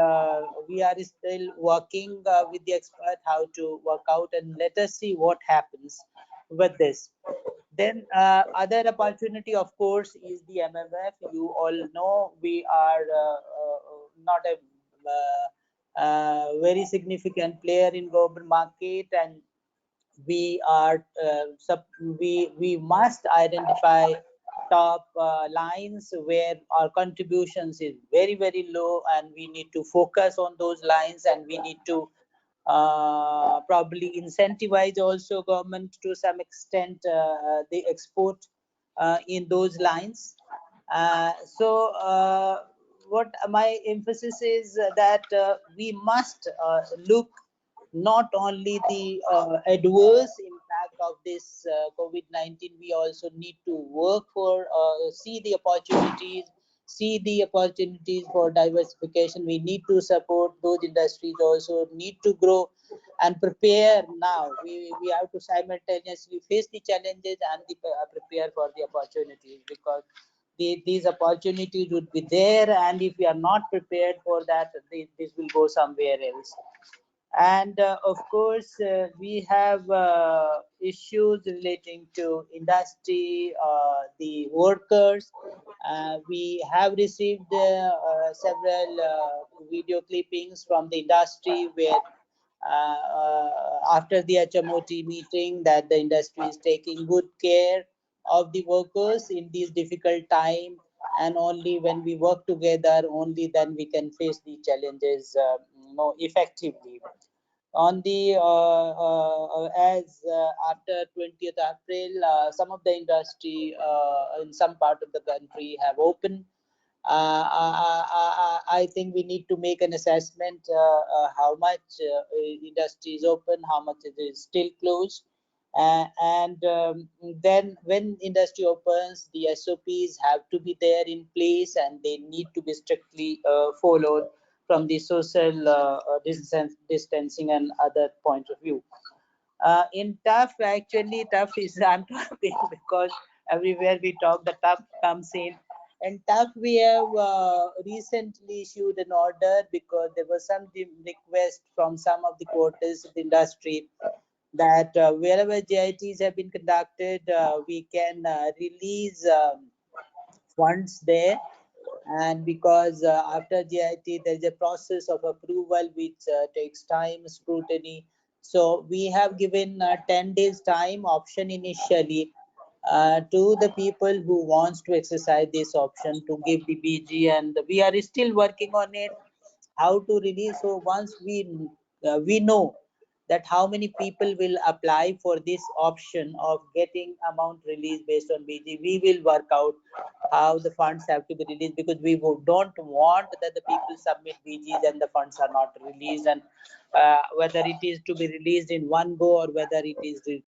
we are still working with the expert how to work out, and let us see what happens with this. Then other opportunity, of course, is the MMF. You all know we are not a very significant player in global market, and we are we must identify top lines where our contributions is very low, and we need to focus on those lines, and we need to probably incentivize also government to some extent the export in those lines. So what my emphasis is that we must look not only the adverse impact of this COVID-19, we also need to work for see the opportunities for diversification. We need to support those industries, also need to grow and prepare now. We have to simultaneously face the challenges and prepare for the opportunities, because these opportunities would be there, and if we are not prepared for that, this will go somewhere else. And of course, we have issues relating to industry, the workers. We have received several video clippings from the industry where after the HMOT meeting, that the industry is taking good care of the workers in these difficult time, and only when we work together, only then we can face the challenges effectively. On the as after 20th April, some of the industry in some part of the country have opened. I think we need to make an assessment how much industry is open, how much it is still closed, and then when industry opens, the SOPs have to be there in place, and they need to be strictly followed from the social distancing and other point of view. In tough, actually tough is I'm talking because everywhere we talk the tough comes in. And tough, we have recently issued an order because there was some request from some of the quarters of the industry that wherever JITs have been conducted, we can release funds there. And because after JIT there is a process of approval which takes time, scrutiny. So we have given 10 days time option initially to the people who wants to exercise this option to give the BG, and we are still working on it, how to release. So once we know that how many people will apply for this option of getting amount released based on BG, we will work out how the funds have to be released, because we don't want that the people submit BGs and the funds are not released, and whether it is to be released in one go or whether it is to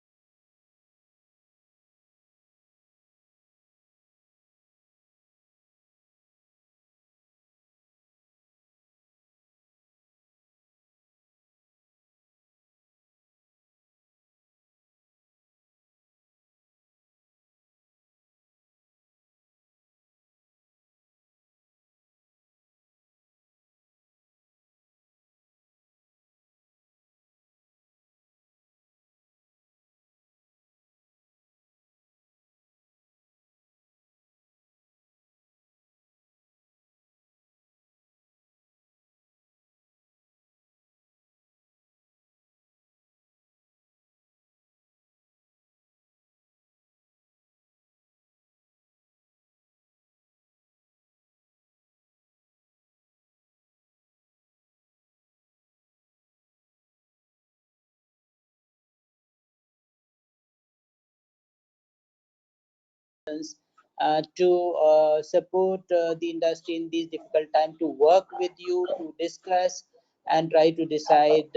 support the industry in these difficult time, to work with you, to discuss and try to decide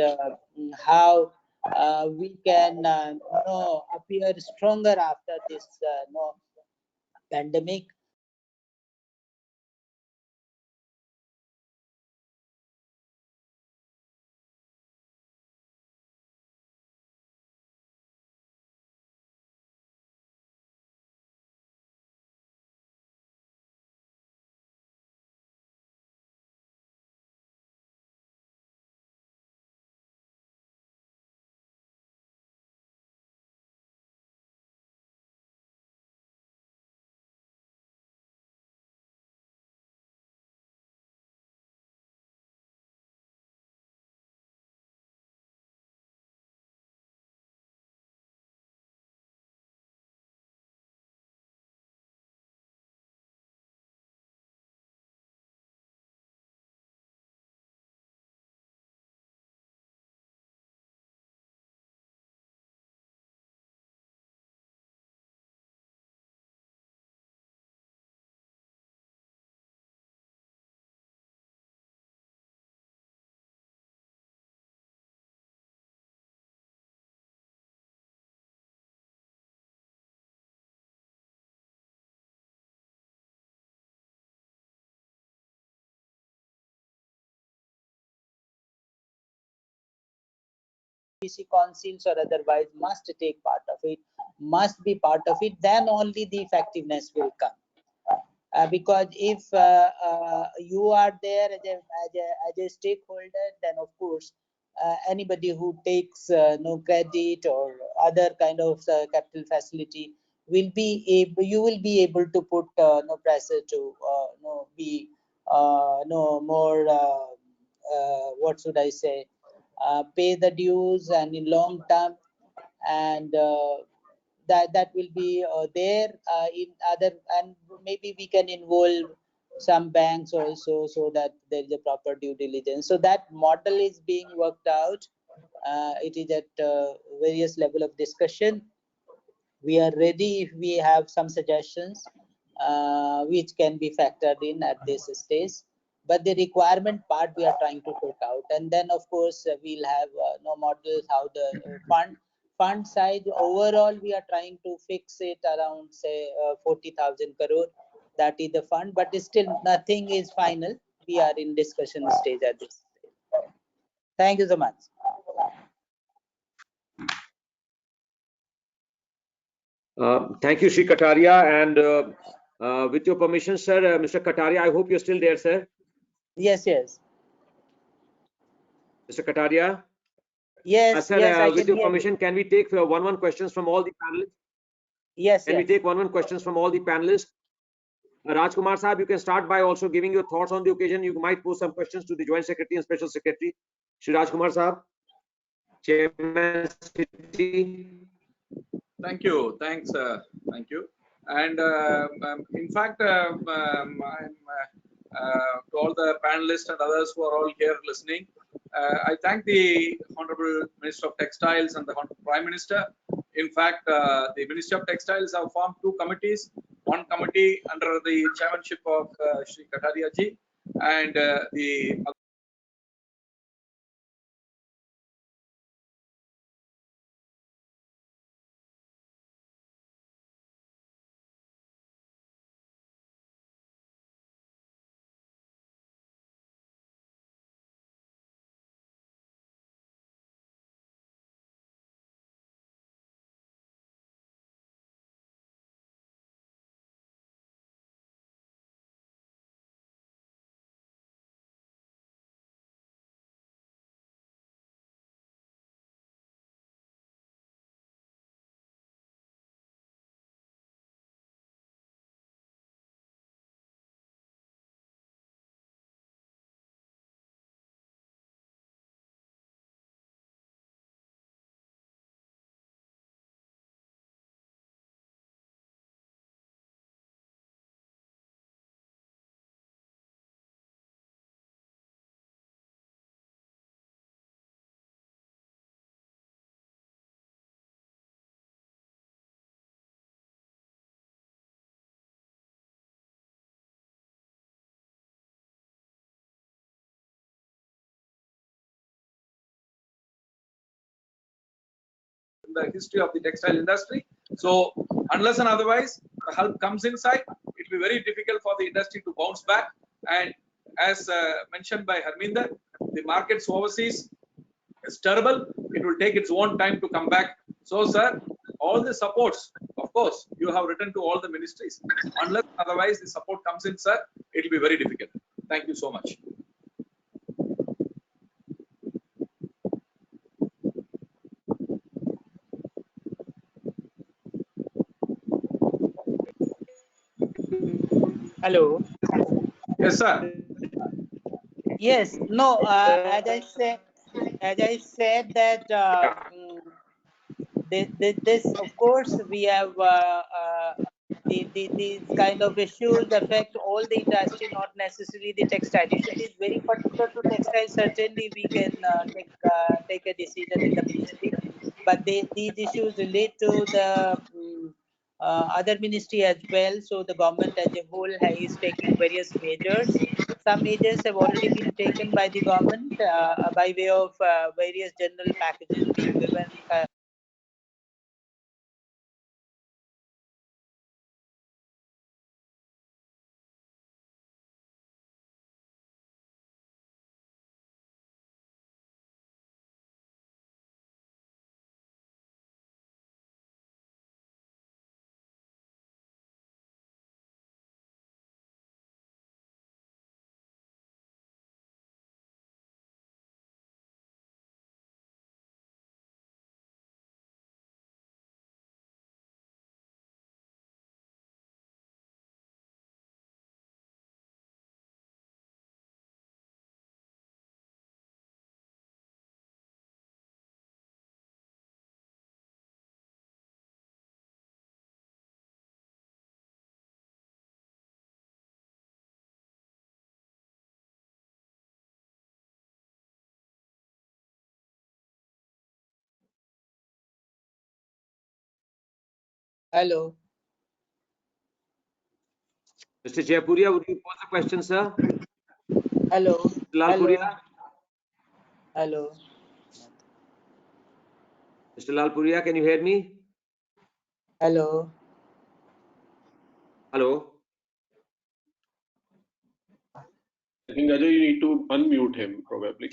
how we can appear stronger after this pandemic. PVC conceals or otherwise must take part of it, must be part of it, then only the effectiveness will come. Because if you are there as a stakeholder, then of course anybody who takes no credit or other kind of capital facility will be able, you will be able to put no pressure to no be no more what should I say, pay the dues and in long term, and that will be there in other, and maybe we can involve some banks also, so that there is a proper due diligence. So that model is being worked out. It is at various level of discussion. We are ready if we have some suggestions which can be factored in at this stage, but the requirement part we are trying to put out, and then of course we'll have no models how the fund size overall we are trying to fix it around say 40,000 crore. That is the fund, but still nothing is final. We are in discussion stage at this stage. Thank you so much. Thank you, Sri Kataria. And with your permission, sir, Mr. Kataria, I hope you're still there, sir. Yes, yes. Mr. Kataria? Yes, sir, yes, with your permission, can we take one questions from all the panelists? Yes, Can we take one questions from all the panelists? Rajkumar Saab, you can start by also giving your thoughts on the occasion. You might pose some questions to the Joint Secretary and Special Secretary. Shri Rajkumar Saab, Chairman City. Thank you. Thanks. Thank you. And in fact, to all the panelists and others who are all here listening, I thank the Honorable Minister of Textiles and the Honorable Prime Minister. In fact, the Ministry of Textiles have formed two committees. One committee under the chairmanship of Shri Kataria ji, and the in the history of the textile industry. So unless and otherwise the help comes inside, it will be very difficult for the industry to bounce back. And as mentioned by Harminder, the markets overseas is terrible. It will take its own time to come back. So sir, all the supports, of course, you have written to all the ministries. Unless otherwise the support comes in, sir, it will be very difficult. Thank you so much. Hello. Yes, sir. Yes, no, as I said that this, of course, we have these kind of issues affect all the industry, not necessarily the textile. If it is very particular to textile, certainly we can take a decision in the ministry. But these issues relate to the other ministry as well. So the government as a whole is taking various measures. Some measures have already been taken by the government by way of various general packages being given. Hello. Mr. Jaipuria, would you pose a question, sir? Hello. Lalpuria? Hello. Mr. Lalpuria, can you hear me? Hello. Hello? I think Ajay, you need to unmute him probably.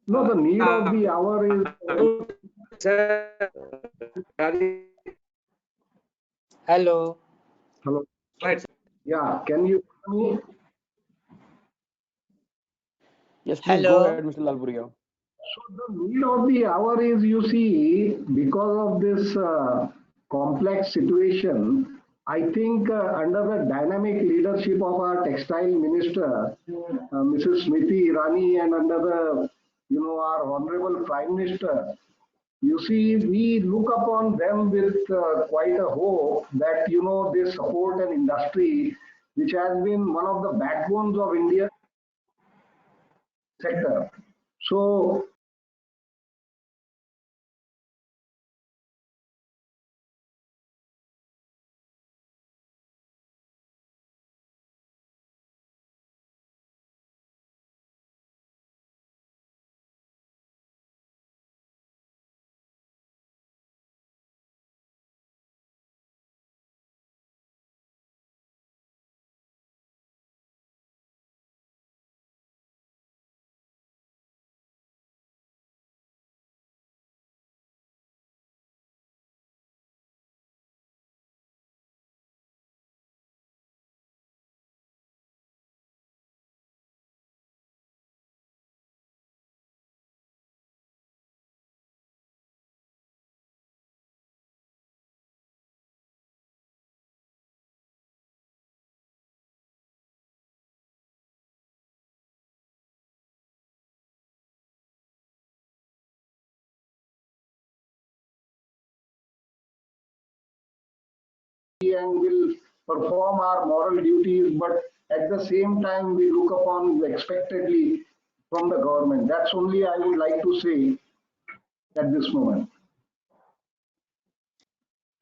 No, the need of the hour is. Hello. Hello. Right. Yeah, can you hear me? Yes, please go ahead, Mr. Lalpuria. So the need of the hour is, you see, because of this complex situation, I think under the dynamic leadership of our textile minister, Mrs. Smriti Irani, and under the, our honorable Prime Minister, you see, we look upon them with quite a hope that, they support an industry which has been one of the backbones of India sector. So and will perform our moral duties, but at the same time we look upon expectedly from the government. That's only I would like to say at this moment.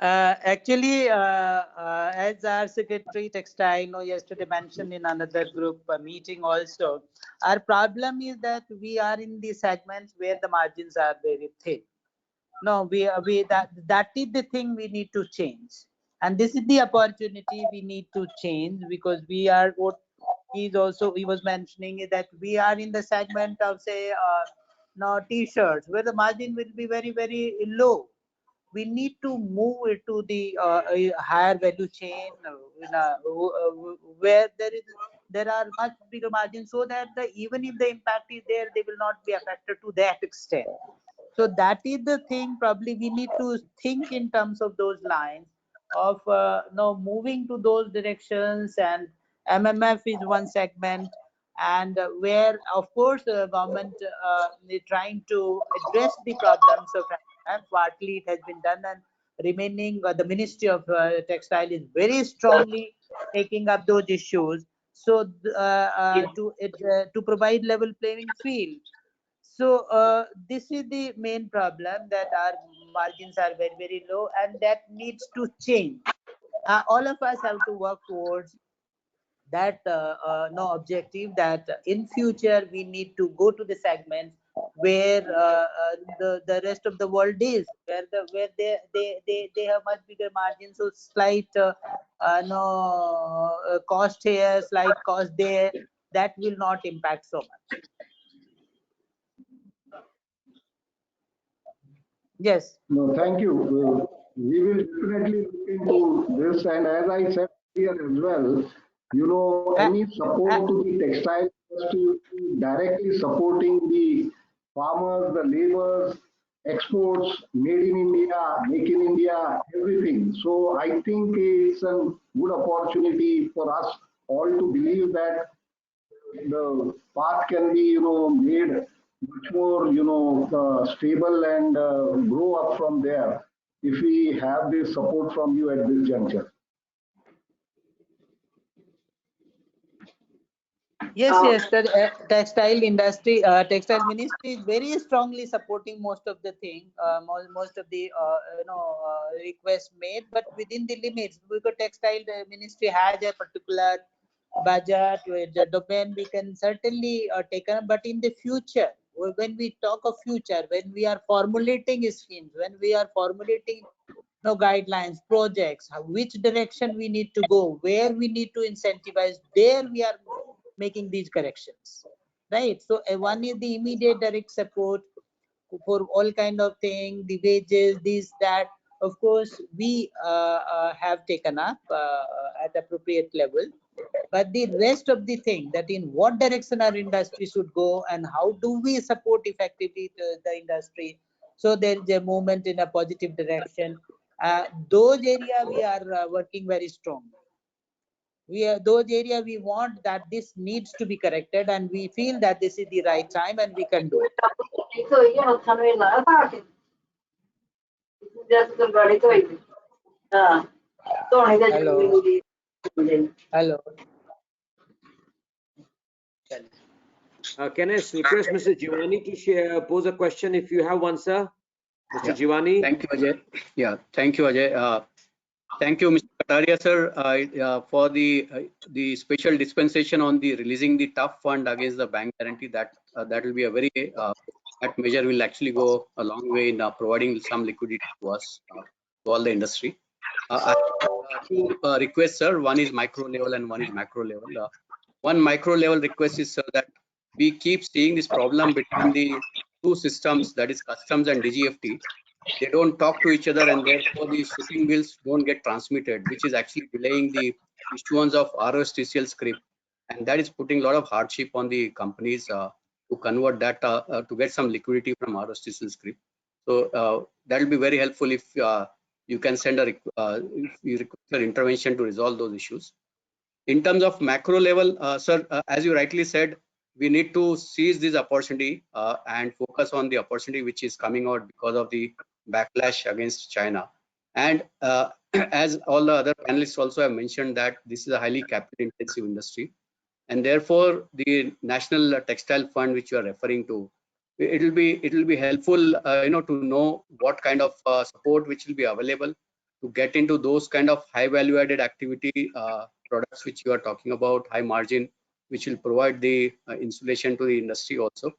As our Secretary Textile yesterday mentioned in another group meeting also, our problem is that we are in the segments where the margins are very thin. No, that is the thing we need to change, and this is the opportunity we need to change, because we are what he was mentioning is that we are in the segment of, say, now t-shirts where the margin will be very, very low. We need to move it to the higher value chain, where there are much bigger margins, so that even if the impact is there, they will not be affected to that extent. So that is the thing. Probably we need to think in terms of those lines of now moving to those directions, and MMF is one segment, and where of course the government is trying to address the problems of MMF. Partly it has been done, and remaining the Ministry of Textile is very strongly taking up those issues. So to provide level playing field. So this is the main problem, that our margins are very, very low, and that needs to change. All of us have to work towards that no objective, that in future we need to go to the segments where the rest of the world is, where they have much bigger margins. So slight cost here, slight cost there, that will not impact so much. Yes. No, thank you. We will definitely look into this, and as I said here as well, any support to the textile industry directly supporting the farmers, the laborers, exports, made in India, make in India, everything. So I think it's a good opportunity for us all to believe that the path can be, made much more, stable and grow up from there if we have this support from you at this juncture. Yes, yes. The textile industry, textile ministry is very strongly supporting most of the thing, most of the requests made, but within the limits. Because textile ministry has a particular budget, with the domain we can certainly take on. But in the future, when we talk of future, when we are formulating schemes, when we are formulating guidelines, projects, which direction we need to go, where we need to incentivize, there we are making these corrections, right? So one is the immediate direct support for all kind of thing, the wages, this, that. Of course, we have taken up at appropriate level. But the rest of the thing, that in what direction our industry should go and how do we support effectively the industry, so there is a movement in a positive direction. Those area we are working very strong. We are those area we want that this needs to be corrected, and we feel that this is the right time and we can do it. Hello. Hello. Can I request Mr. Giovanni to pose a question if you have one, sir? Mr. Giovanni. Thank you, Ajay. Yeah, thank you, Ajay. Thank you, Mr. Kataria, sir, for the special dispensation on the releasing the tough fund against the bank guarantee. That will be a very that measure will actually go a long way in providing some liquidity to us, to all the industry. I have two requests, sir. One is micro level and one is macro level. One micro level request is, sir, that we keep seeing this problem between the two systems, that is customs and DGFT. They don't talk to each other, and therefore the shipping bills don't get transmitted, which is actually delaying the issuance of ROSTCL script, and that is putting a lot of hardship on the companies to convert that to get some liquidity from ROSTCL script. So that will be very helpful if you can send a if you request an intervention to resolve those issues. In terms of macro level, sir, as you rightly said, we need to seize this opportunity and focus on the opportunity which is coming out because of the backlash against China. And as all the other panelists also have mentioned, that this is a highly capital intensive industry, and therefore the National Textile Fund which you are referring to, it will be helpful to know what kind of support which will be available to get into those kind of high value added activity products which you are talking about, high margin, which will provide the insulation to the industry also.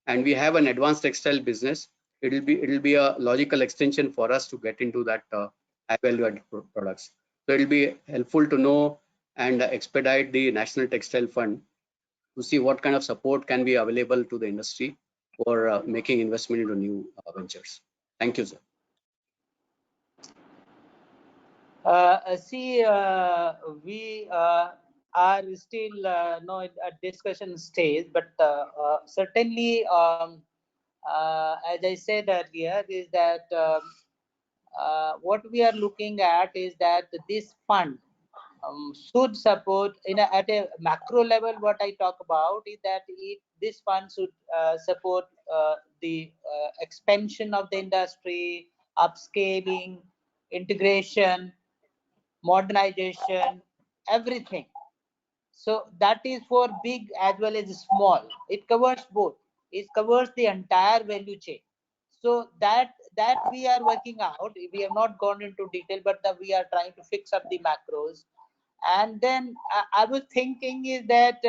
And we have an advanced textile business. It will be a logical extension for us to get into that high value added products. So it will be helpful to know and expedite the National Textile Fund to see what kind of support can be available to the industry for making investment into new ventures. Thank you, sir. See, we are still at discussion stage, but certainly, as I said earlier, is that what we are looking at is that this fund should support at a macro level. What I talk about is that this fund should support the expansion of the industry, upscaling, integration, modernization, everything. So that is for big as well as small. It covers both. It covers the entire value chain. So that we are working out. We have not gone into detail, but we are trying to fix up the macros. And then I was thinking is that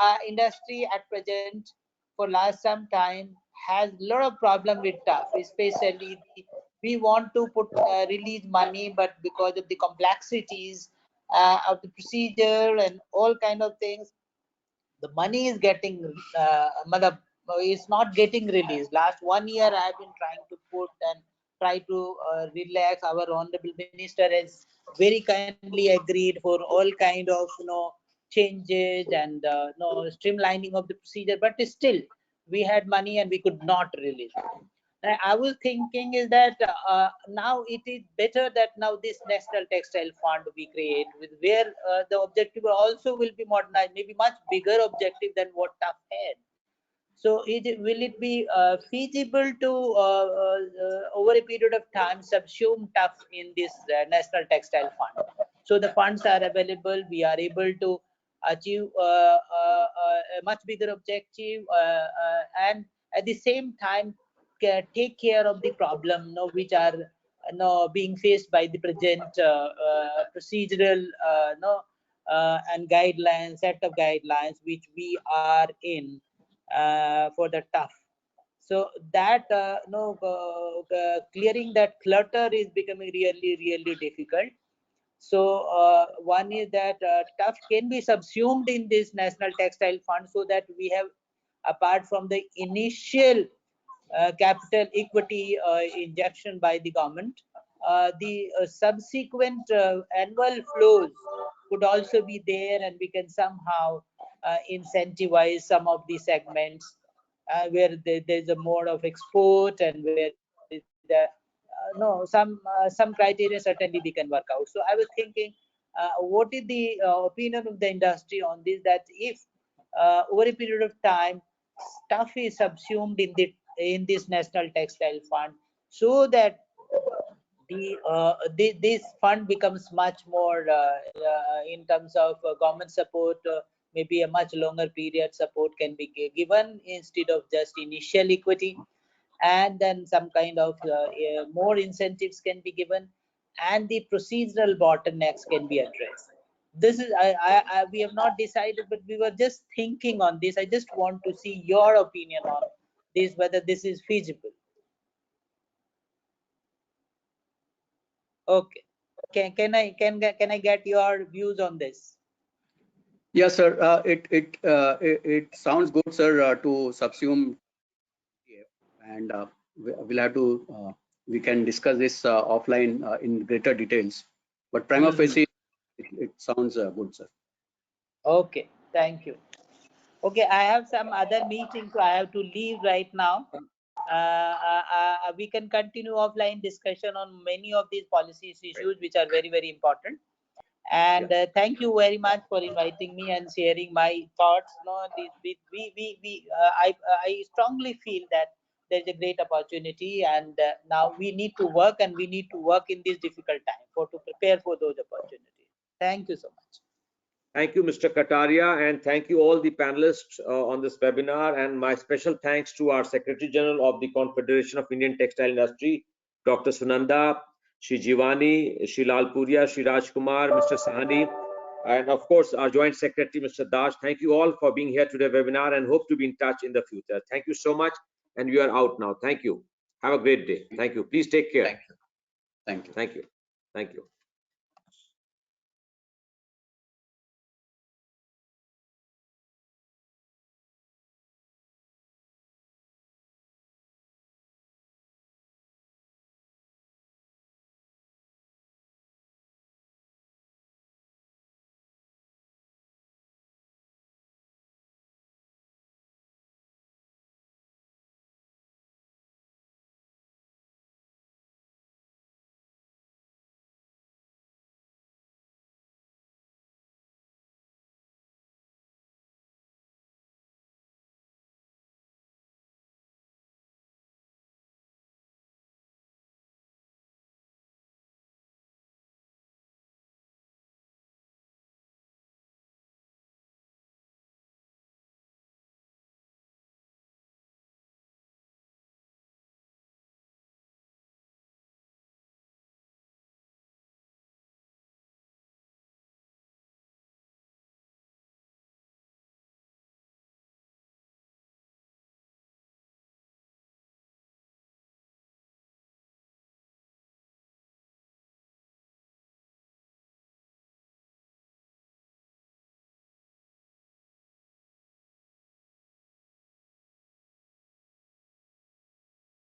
our industry at present for last some time has a lot of problem with tough, especially we want to release money, but because of the complexities of the procedure and all kind of things, the money is getting it's not getting released. Last 1 year I have been trying to put and try to relax. Our honorable minister has very kindly agreed for all kind of changes and streamlining of the procedure, but still we had money and we could not release. I was thinking is that now it is better that now this National Textile Fund we create, with where the objective also will be modernized, maybe much bigger objective than what TUF had. So will it be feasible to over a period of time subsume TUF in this National Textile Fund? So the funds are available, we are able to achieve a much bigger objective, and at the same time take care of the problem which are being faced by the present procedural and guidelines, set of guidelines which we are in for the tough. So that clearing that clutter is becoming really difficult. So one is that tough can be subsumed in this National Textile Fund, so that we have, apart from the initial capital equity injection by the government, the subsequent annual flows could also be there, and we can somehow incentivize some of the segments where there's a mode of export, and where the some criteria certainly we can work out. So I was thinking, what is the opinion of the industry on this, that if over a period of time stuff is subsumed in this National Textile Fund, so that this fund becomes much more in terms of government support, maybe a much longer period support can be given instead of just initial equity, and then some kind of more incentives can be given, and the procedural bottlenecks can be addressed. This is we have not decided, but we were just thinking on this. I just want to see your opinion on this, whether this is feasible. Okay, can I get your views on this? Yes, sir. It sounds good, sir, to subsume, and we'll have to we can discuss this offline in greater details. But prima facie, it sounds good, sir. Okay, thank you. Okay, I have some other meetings, so I have to leave right now. We can continue offline discussion on many of these policy issues which are very important. And thank you very much for inviting me and sharing my thoughts. I strongly feel that there's a great opportunity, and now we need to work, and we need to work in this difficult time to prepare for those opportunities. Thank you so much. Thank you, Mr. Kataria, and thank you all the panelists on this webinar. And my special thanks to our Secretary General of the Confederation of Indian Textile Industry, Dr. Sunanda, Shri Jivani, Shri Lalpuria, Shri Rajkumar, Mr. Sahani, and of course our Joint Secretary, Mr. Dash. Thank you all for being here to the webinar, and hope to be in touch in the future. Thank you so much, and we are out now. Thank you. Have a great day. Thank you. Please take care. Thank you. Thank you. Thank you. Thank you.